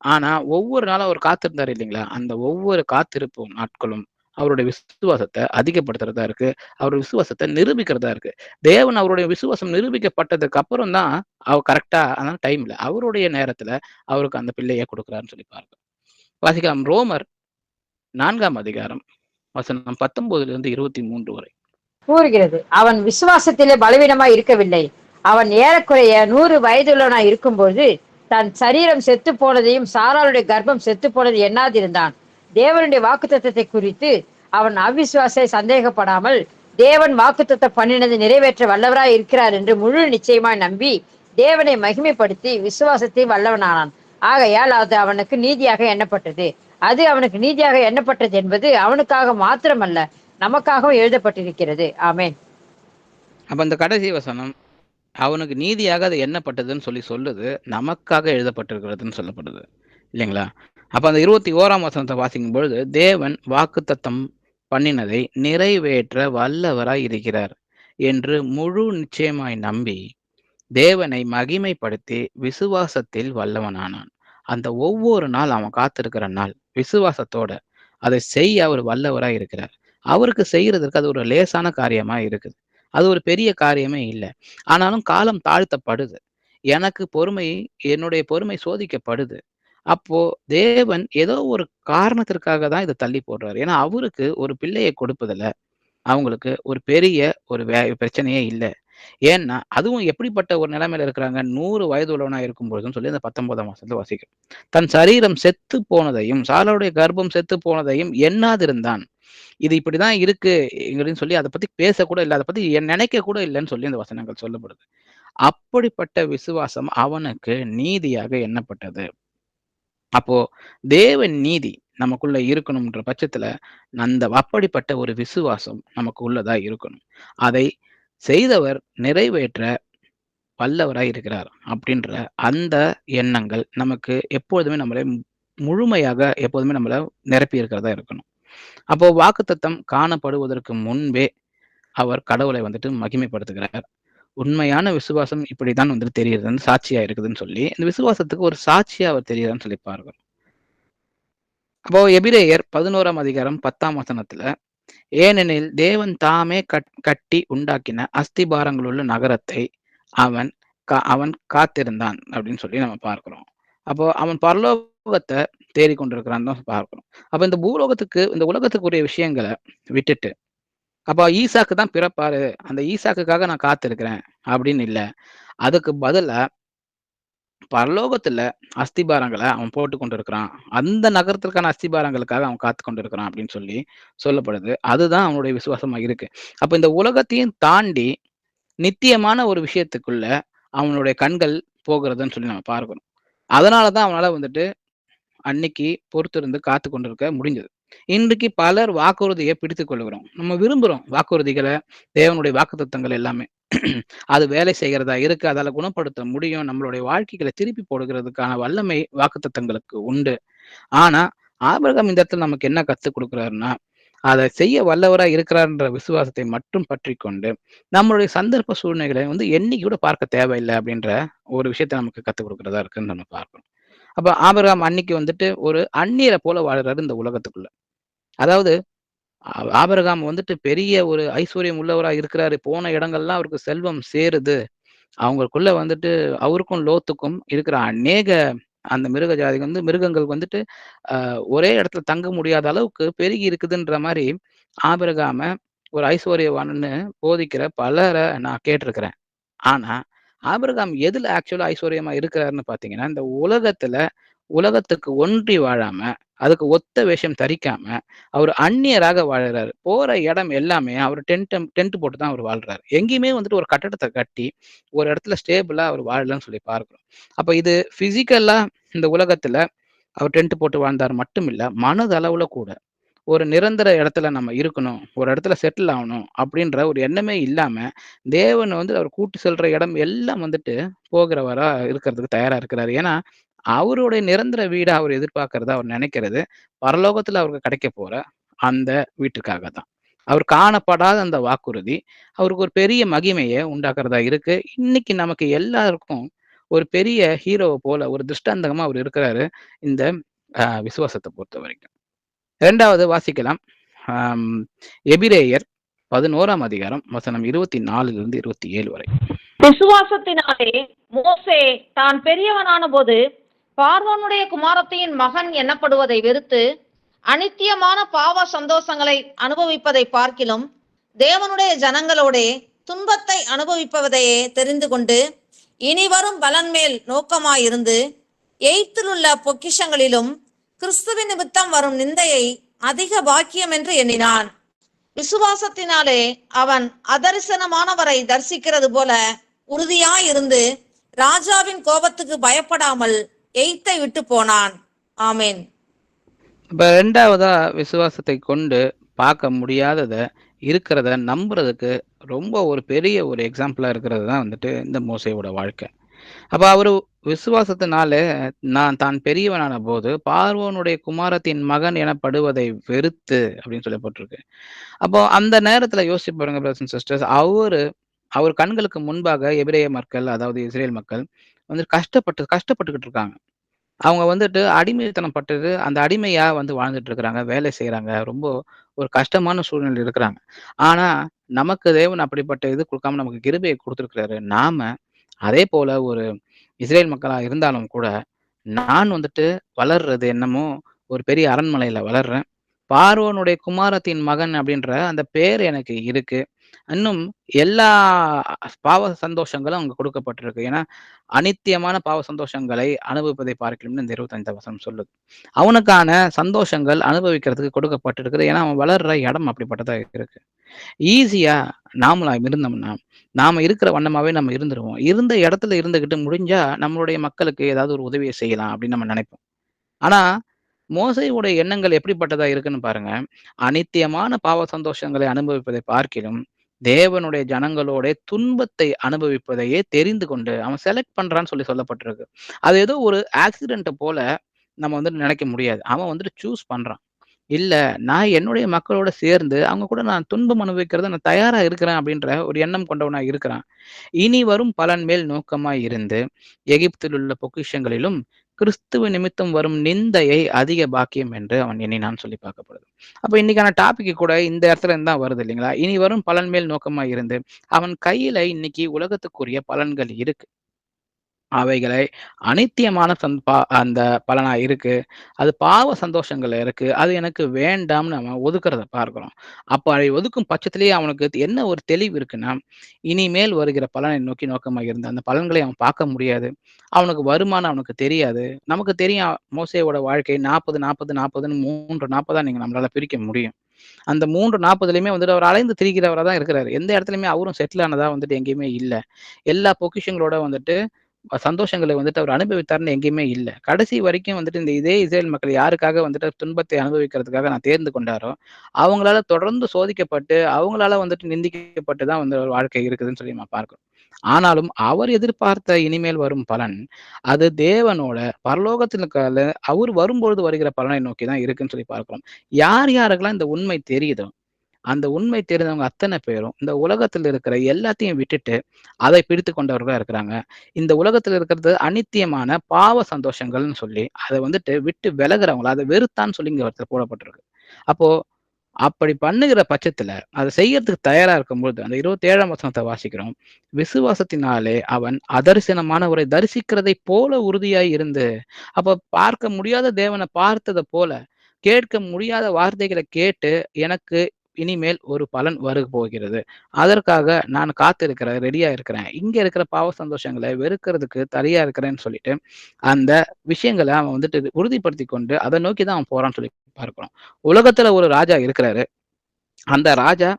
ஆனா ஒவ்வொரு நாளும் அவர் காத்திருந்தாரு இல்லைங்களா? அந்த ஒவ்வொரு காத்திருப்பு நாட்களும் அவருடைய விசுவாசத்தை அதிகப்படுத்துறதா இருக்கு. அவருடைய விசுவாசத்தை நிரூபிக்கிறதா இருக்கு. தேவன் அவருடைய விசுவாசம் நிரூபிக்கப்பட்டதுக்கு அப்புறம் தான் அவர் கரெக்டா அந்த டைம்ல அவருடைய நேரத்துல அவருக்கு அந்த பிள்ளையை கொடுக்குறாருன்னு சொல்லி பாருங்க. வாசிக்கலாம். ரோமர் 4ஆம் அதிகாரம் வசனம் 19 23 வரை கூறுகிறது. அவன் விசுவாசத்திலே பலவீனமாய் இருக்கவில்லை. அவன் ஏறக்குறைய 100 வயதுள்ளவனாய் இருக்கும்போது தன் சரீரம் செத்து போனதையும் சாராளுடைய கர்ப்பம் செத்து போனது எண்ணாதிருந்தான். தேவனுடைய வாக்குத்தத்தத்தை குறித்து அவன் அவிசுவாசை சந்தேகப்படாமல் தேவன் வாக்குத்தத்தம் பண்ணினது நிறைவேற்ற வல்லவராய் இருக்கிறார் என்று முழு நிச்சயமாய் நம்பி தேவனை மகிமைப்படுத்தி விசுவாசத்தை வல்லவனானான். ஆகையால் அது அவனுக்கு நீதியாக எண்ணப்பட்டது. அது அவனுக்கு நீதியாக எண்ணப்பட்டது என்பது அவனுக்காக மாத்திரமல்ல, நமக்காகவும் எழுதப்பட்டிருக்கிறது. ஆமென். அப்ப அந்த கடைசி வசனம் அவனுக்கு நீதியாக அது எண்ணப்பட்டதுன்னு சொல்லி சொல்லுது, நமக்காக எழுதப்பட்டிருக்கிறதுன்னு சொல்லப்படுது இல்லைங்களா? அப்ப அந்த 21ஆம் வசனத்தை வாசிக்கும் பொழுது தேவன் வாக்குத்தத்தம் பண்ணினதை நிறைவேற்ற வல்லவராய் இருக்கிறார் என்று முழு நிச்சயமாய் நம்பி தேவனை மகிமைப்படுத்தி விசுவாசத்தில் வல்லவனானான். அந்த ஒவ்வொரு நாள் அவன் காத்திருக்கிற நாள் விசுவாசத்தோட அதை செய்ய அவர் வல்லவராய் இருக்கிறார். அவருக்கு செய்யறதுக்கு அது ஒரு லேசான காரியமா இருக்குது. அது ஒரு பெரிய காரியமே இல்லை. ஆனாலும் காலம் தாழ்த்தப்படுது. எனக்கு என்னுடைய பொறுமை சோதிக்கப்படுது. அப்போ தேவன் ஏதோ ஒரு காரணத்திற்காக தான் இத தள்ளி போடுறாரு. ஏன்னா, அவருக்கு ஒரு பிள்ளைய கொடுப்பதுல அவங்களுக்கு ஒரு பெரிய பிரச்சனையே இல்ல. ஏன்னா, அதுவும் எப்படிப்பட்ட ஒரு நிலைமையில இருக்கிறாங்க, 100 வயது உள்ளவனா இருக்கும்பொழுதுன்னு சொல்லி அந்த 19ஆம் வசனத்துல வாசிக்கிறோம். தன் சரீரம் செத்துப் போனதையும், சாராளுடைய கர்ப்பம் செத்துப் போனதையும் எண்ணாதிருந்தான். இது இப்படிதான் இருக்கு அப்படின்னு சொல்லி அத பத்தி பேசக்கூட இல்ல. அத பத்தி நினைக்க கூட இல்லன்னு சொல்லி அந்த வசனங்கள் சொல்லப்படுது. அப்படிப்பட்ட விசுவாசம் அவனுக்கு நீதியாக எண்ணப்பட்டது. அப்போ தேவன் நீதி நமக்குள்ள இருக்கணும்ன்ற பட்சத்துல, அப்படிப்பட்ட ஒரு விசுவாசம் நமக்கு உள்ளதா இருக்கணும். அதை செய்தவர் நிறைவேற்ற வல்லவராய் இருக்கிறார். அப்படின்ற அந்த எண்ணங்கள் நமக்கு எப்பொழுதுமே முழுமையாக எப்போதுமே நம்மள நிரப்பி இருக்கிறதா இருக்கணும். அப்போ வாக்குத்தத்தம் காணப்படுவதற்கு முன்பே அவர் கடவுளை வந்துட்டு மகிமைப்படுத்துகிறார். உண்மையான விசுவாசம் இப்படித்தான் வந்துட்டு தெரியுதுன்னு சாட்சியா இருக்குதுன்னு சொல்லி, இந்த விசுவாசத்துக்கு ஒரு சாட்சியா அவர் தெரியுறான்னு சொல்லி பார்க்கிறோம். அப்போ எபிரேயர் 11ஆம் அதிகாரம் 10ஆம் வசனத்துல, ஏனெனில் தேவன் தாமே கட்டி உண்டாக்கின அஸ்திபாரங்களுள்ள நகரத்தை அவன் அவன் காத்திருந்தான் அப்படின்னு சொல்லி நம்ம பார்க்கிறோம். அப்போ அவன் பரலோகத்தை தேடிக் கொண்டிருக்கிறான்னு தான் பார்க்கிறோம். அப்ப இந்த உலகத்துக்குரிய விஷயங்களை விட்டுட்டு, அப்ப ஈசாக்கு தான் பிறப்பாரு, அந்த ஈசாக்குக்காக நான் காத்திருக்கிறேன் அப்படின்னு இல்ல. அதுக்கு பதிலா பரலோகத்துல அஸ்திபாரங்கள அவன் போட்டுக் கொண்டிருக்கிறான். அந்த நகரத்திற்கான அஸ்திபாரங்களுக்காக அவன் காத்துக் கொண்டிருக்கிறான் அப்படின்னு சொல்லி சொல்லப்படுது. அதுதான் அவனுடைய விசுவாசமா இருக்கு. அப்ப இந்த உலகத்தையும் தாண்டி நித்தியமான ஒரு விஷயத்துக்குள்ள அவனுடைய கண்கள் போகிறதுன்னு சொல்லி நம்ம பார்க்கிறோம். அதனால தான் அவனால வந்துட்டு அன்னைக்கு பொறுத்திருந்து காத்துக் கொண்டிருக்க முடிஞ்சது. இன்றைக்கு பலர் வாக்குறுதியை பிடித்துக் கொள்கிறோம். நம்ம விரும்புறோம் வாக்குறுதிகள, தேவனுடைய வாக்குத்தத்தங்கள் எல்லாமே. அது வேலை செய்கிறதா இருக்கு. அதால குணப்படுத்த முடியும். நம்மளுடைய வாழ்க்கைகள திருப்பி போடுகிறதுக்கான வல்லமை வாக்குத்தத்தங்களுக்கு உண்டு. ஆனா, ஆபிரகாம் இந்த இடத்துல நமக்கு என்ன கத்துக் குடுக்கிறாருன்னா, அத செய்ய வல்லவரா இருக்கிறார்ன்ற விசுவாசத்தை மட்டும் பற்றிக்கொண்டு, நம்மளுடைய சந்தர்ப்ப சூழ்நிலைகளை எண்ணி கூட பார்க்க தேவையில்ல அப்படின்ற ஒரு விஷயத்த நமக்கு கத்துக் குடுக்கிறதா இருக்குன்னு நம்ம பார்க்கிறோம். அப்ப ஆபிரகாம் அன்னைக்கு வந்துட்டு ஒரு அந்நியர போல வாழ்றாரு இந்த உலகத்துக்குள்ள. அதாவது ஆபிரகாம் வந்துட்டு பெரிய ஒரு ஐஸ்வர்யம் உள்ளவரா இருக்கிறாரு. போன இடங்கள்லாம் அவருக்கு செல்வம் சேருது. அவங்களுக்குள்ள வந்துட்டு அவருக்கும் லோத்துக்கும் இருக்கிற அநேக அந்த மிருக ஜாதி மிருகங்கள் வந்துட்டு ஒரே இடத்துல தங்க முடியாத அளவுக்கு பெருகி இருக்குதுன்ற மாரி ஆபிரகாம ஒரு ஐஸ்வர்யவான்னு போதிக்கிற பலர நான் கேட்டிருக்கிறேன். ஆனா, ஆபிரகாம் எதுல ஆக்சுவலா ஐஸ்வர்யமா இருக்கிறாருன்னு பார்த்தீங்கன்னா, இந்த உலகத்துக்கு ஒன்றி வாழாம, அதுக்கு ஒத்த வேஷம் தரிக்காம, அவரு அந்நியராக வாழுறாரு. போற இடம் எல்லாமே அவரு டென்ட் போட்டு தான் அவரு வாழ்றாரு. எங்கேயுமே வந்துட்டு ஒரு கட்டடத்த கட்டி, ஒரு இடத்துல ஸ்டேபிளா அவரு வாழலன்னு சொல்லி பார்க்கிறோம். அப்ப இது பிசிக்கலா இந்த உலகத்துல அவர் டென்ட் போட்டு வாழ்ந்தார் மட்டும் இல்ல, மனதளவுல கூட ஒரு நிரந்தர இடத்துல நம்ம இருக்கணும். ஒரு இடத்துல செட்டில் ஆவணும் அப்படின்ற ஒரு எண்ணமே இல்லாம, தேவன் அவர் கூட்டி செல்ற இடம் எல்லாம் வந்துட்டு போகிறவரா இருக்கிறதுக்கு தயாரா இருக்கிறாரு. ஏன்னா, அவருடைய நிரந்தர வீட அவர் எதிர்பார்க்கிறதா அவர் நினைக்கிறது, பரலோகத்துல அவருக்கு கிடைக்கப் போற அந்த வீட்டுக்காக தான். அவர் காணப்படாத அந்த வாக்குறுதி, அவருக்கு ஒரு பெரிய மகிமைய உண்டாக்குறதா இருக்கு. இன்னைக்கு நமக்கு எல்லாருக்கும் ஒரு பெரிய ஹீரோவ போல ஒரு திருஷ்டாந்தமா அவர் இருக்கிறாரு. இந்த விசுவாசத்த பொறுத்தவரைக்கும். 2வது வாசிக்கலாம். ஆம், எபிரேயர் 11ஆம் அதிகாரம் வசனம் 24லிருந்து 27 வரை. விசுவாசத்தினாலே மோசே தான் பெரியவனான போது பார்வோனுடைய குமாரத்தியின் மகன் எண்ணப்படுவதை வெறுத்து அனித்தியமான பாவ சந்தோஷங்களை அனுபவிப்பதை பார்க்கிலும் தேவனுடைய ஜனங்களோடே துன்பத்தை அனுபவிப்பதையே தெரிந்து கொண்டு இனிவரும் பலன் மேல் நோக்கமாயிருந்து எய்த்திலுள்ள பொக்கிஷங்களிலும் கிறிஸ்துவின் நிமித்தம் வரும் நிந்தையை அதிக பாக்கியம் என்று எண்ணினான். விசுவாசத்தினாலே அவன் அதரிசனமானவரை தரிசிக்கிறது போல உறுதியாயிருந்து ராஜாவின் கோபத்துக்கு பயப்படாமல் எய்த்தை விட்டு போனான். ஆமேன். இப்ப 2வதா விசுவாசத்தை கொண்டு பார்க்க முடியாதத இருக்கிறத நம்புறதுக்கு ரொம்ப ஒரு பெரிய ஒரு எக்ஸாம்பிளா இருக்கிறது தான் வந்துட்டு இந்த மோசேயோட வாழ்க்கை. அப்ப அவரு விசுவாசத்தினால தான் பெரியவனான போது பார்வோனுடைய குமாரத்தின் மகன் எனப்படுவதை வெறுத்து அப்படின்னு சொல்லப்பட்டிருக்கு. அப்போ அந்த நேரத்துல யோசிச்சு பாருங்க பிரதர்ஸ் அண்ட் சிஸ்டர்ஸ். அவர் கண்களுக்கு முன்பாக எபிரேய மக்கள், அதாவது இஸ்ரேல் மக்கள் கஷ்டப்பட்டுக்கிட்டு இருக்காங்க. அவங்க வந்துட்டு அடிமைத்தனம் பட்டது, அந்த அடிமையா வாழ்ந்துட்டு இருக்கிறாங்க. வேலை செய்றாங்க. ரொம்ப ஒரு கஷ்டமான சூழ்நிலையில இருக்கிறாங்க. ஆனா, நமக்கு தேவன் அப்படிப்பட்ட இது குடுக்காம நமக்கு கிருபைய குடுத்திருக்கிறாரு. நாம அதே போல ஒரு இஸ்ரேல் மக்களா இருந்தாலும் கூட, நான் வந்துட்டு வளர்றது என்னமோ ஒரு பெரிய அரண்மனையில வளர்றேன். பார்வோனுடைய குமாரத்தின் மகன் அப்படின்ற அந்த பேர் எனக்கு இருக்கு. இன்னும் எல்லா பாவ சந்தோஷங்களும் அங்க கொடுக்கப்பட்டிருக்கு. ஏன்னா, அநித்தியமான பாவ சந்தோஷங்களை அனுபவிப்பதை பார்க்கிலும்னு இந்த 25 வசனம் சொல்லுது. அவனுக்கான சந்தோஷங்கள் அனுபவிக்கிறதுக்கு கொடுக்கப்பட்டிருக்குது. ஏன்னா, அவன் வளர்ற இடம் அப்படிப்பட்டதா இருக்கு. ஈஸியா நாமளா இருந்தோம்னா, நாம இருக்கிற வண்ணமாவே நம்ம இருந்துருவோம். இருந்த இடத்துல இருந்துகிட்டு முடிஞ்சா நம்மளுடைய மக்களுக்கு ஏதாவது ஒரு உதவிய செய்யலாம் அப்படின்னு நம்ம நினைப்போம். ஆனா, மோசேயுடைய எண்ணங்கள் எப்படிப்பட்டதா இருக்குன்னு பாருங்க. அநித்தியமான பாவ சந்தோஷங்களை அனுபவிப்பதை பார்க்கிலும், தேவனுடைய ஜனங்களோட துன்பத்தை அனுபவிப்பதையே தெரிந்து கொண்டு அவன் செலக்ட் பண்றான்னு சொல்லப்பட்டிருக்கு. அது ஏதோ ஒரு ஆக்சிடென்ட்ட போல நம்ம வந்துட்டு நினைக்க முடியாது. அவன் வந்துட்டு சூஸ் பண்றான். இல்ல, நான் என்னுடைய மக்களோட சேர்ந்து அவங்க கூட நான் துன்பம் அனுபவிக்கிறத நான் தயாரா இருக்கிறேன் அப்படின்ற ஒரு எண்ணம் கொண்டவனா இருக்கிறான். இனி வரும் பலன் மேல் நோக்கமாய் இருந்து, எகிப்தில் உள்ள பொக்கிஷங்களிலும் கிறிஸ்துவ நிமித்தம் வரும் நிந்தையை அதிக பாக்கியம் என்று அவன் எண்ணினான்னு சொல்லி பார்க்கப்படுது. அப்ப இன்னைக்கான டாபிக் கூட இந்த இடத்துல இருந்து தான் வருது இல்லைங்களா? இனி வரும் பலன் மேல் நோக்கமாய் இருந்து, அவன் கையில இன்னைக்கு உலகத்துக்குரிய பலன்கள் இருக்கு. அவைகளை அநித்தியமான அந்த பலனா இருக்கு. அது பாவ சந்தோஷங்கள்ல இருக்கு. அது எனக்கு வேண்டாம்னு அவன் ஒதுக்குறத பார்க்கிறோம். அப்ப அதை ஒதுக்கும் பட்சத்திலேயே அவனுக்கு என்ன ஒரு தெளிவு இருக்குன்னா, இனிமேல் வருகிற பலனை நோக்கி நோக்கமாக இருந்து அந்த பலன்களை அவன் பார்க்க முடியாது. அவனுக்கு வருமானம் அவனுக்கு தெரியாது. நமக்கு தெரியும் மோசேயோட வாழ்க்கை 40, 40, 40ன்னு 3 40 நீங்க நம்மளால பிரிக்க முடியும். அந்த 3 40லயுமே வந்துட்டு அவர் அலைந்து திரிகிறவரா தான் இருக்கிறாரு. எந்த இடத்துலயுமே அவரும் செட்டில் ஆனதா வந்துட்டு எங்கேயுமே இல்ல. எல்லா பொக்கிஷங்களோட வந்துட்டு சந்தோஷங்களை வந்துட்டு அவர் அனுபவித்தார்ன்னு எங்கேயுமே இல்ல. கடைசி வரைக்கும் வந்துட்டு இந்த இதே இஸ்ரேல் மக்கள் யாருக்காக வந்துட்டு துன்பத்தை அனுபவிக்கிறதுக்காக நான் தேர்ந்து கொண்டாரோ, அவங்களால தொடர்ந்து சோதிக்கப்பட்டு, அவங்களால வந்துட்டு நிந்திக்கப்பட்டு தான் வந்து ஒரு வாழ்க்கை இருக்குதுன்னு சொல்லி நம்ம பார்க்கிறோம். ஆனாலும் அவர் எதிர்பார்த்த இனிமேல் வரும் பலன், அது தேவனோட பரலோகத்திற்கால அவர் வரும்பொழுது வருகிற பலனை நோக்கி தான் இருக்குன்னு சொல்லி பார்க்கிறோம். யார் யாருக்கெல்லாம் இந்த உண்மை தெரியுதோ, அந்த உண்மை தெரிந்தவங்க அத்தனை பேரும் இந்த உலகத்துல இருக்கிற எல்லாத்தையும் விட்டுட்டு அதை பிடித்து கொண்டவர்களா இருக்கிறாங்க. இந்த உலகத்துல இருக்கிறது அநித்தியமான பாவ சந்தோஷங்கள்னு சொல்லி அதை வந்துட்டு விட்டு விலகுறவங்களா அதை வெறுத்தான்னு சொல்லி இங்க ஒருத்தர் போடப்பட்டிருக்கு. அப்போ அப்படி பண்ணுகிற பட்சத்துல அதை செய்யறதுக்கு தயாரா இருக்கும்போது அந்த 27ஆம் வசனத்தை வாசிக்கிறோம். விசுவாசத்தினாலே அவன் அதரிசனமானவரை தரிசிக்கிறதை போல உறுதியாய் இருந்து, அப்ப பார்க்க முடியாத தேவனை பார்த்ததை போல கேட்க முடியாத வார்த்தைகளை கேட்டு எனக்கு இனிமேல் ஒரு பலன் வருக போகிறது. அதற்காக நான் காத்திருக்கிறேன், ரெடியா இருக்கிறேன். இங்க இருக்கிற பாவ சந்தோஷங்களை வெறுக்கிறதுக்கு தனியா இருக்கிறேன்னு சொல்லிட்டு அந்த விஷயங்களை அவன் வந்துட்டு உறுதிப்படுத்தி கொண்டு அதை நோக்கி தான் அவன் போறான்னு சொல்லி பார்க்கிறோம். உலகத்துல ஒரு ராஜா இருக்கிறாரு. அந்த ராஜா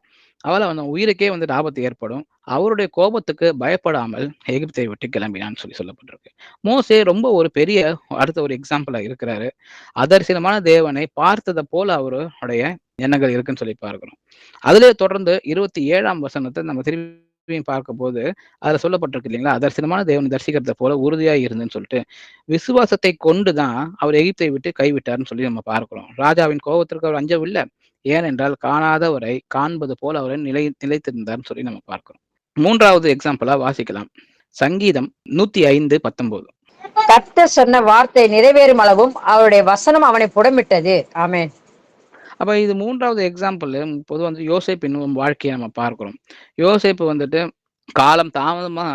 அவன் உயிருக்கே வந்துட்டு ஆபத்து ஏற்படும். அவருடைய கோபத்துக்கு பயப்படாமல் எகிப்தை விட்டு கிளம்பினான்னு சொல்லி சொல்லப்பட்டிருக்கு. மோசே ரொம்ப ஒரு பெரிய அடுத்த ஒரு எக்ஸாம்பிளா இருக்கிறாரு. அதரிசனமான தேவனை பார்த்ததை போல அவருடைய எண்ணங்கள் இருக்குன்னு சொல்லி பார்க்கிறோம். அதிலே தொடர்ந்து 27ஆம் வசனத்தை நம்ம திரும்பியும் பார்க்கும்போது அதுல சொல்லப்பட்டிருக்கு இல்லைங்களா? அதரிசனமான தேவனை தரிசிக்கிறதை போல உறுதியா இருந்துன்னு சொல்லிட்டு விசுவாசத்தை கொண்டுதான் அவர் எகிப்தை விட்டு கைவிட்டார்னு சொல்லி நம்ம பார்க்கிறோம். ராஜாவின் கோபத்திற்கு அவர் அஞ்சவில்லை. ஏனென்றால் காணாதவரை காண்பது போல அவரை நிலைத்திருந்தார்னு சொல்லி நம்ம பார்க்கிறோம். 3வது எக்ஸாம்பிளா வாசிக்கலாம். சங்கீதம் 105:19. கர்த்தர் சொன்ன வார்த்தை நிறைவேறும் அளவும் அவருடைய வசனம் அவனை புடமிட்டது. ஆமென். அப்ப இது 3வது எக்ஸாம்பிள் பொதுவா வந்து யோசேப்பின் வாழ்க்கையை நம்ம பார்க்கிறோம். யோசேப்பு வந்துட்டு காலம் தாமதமா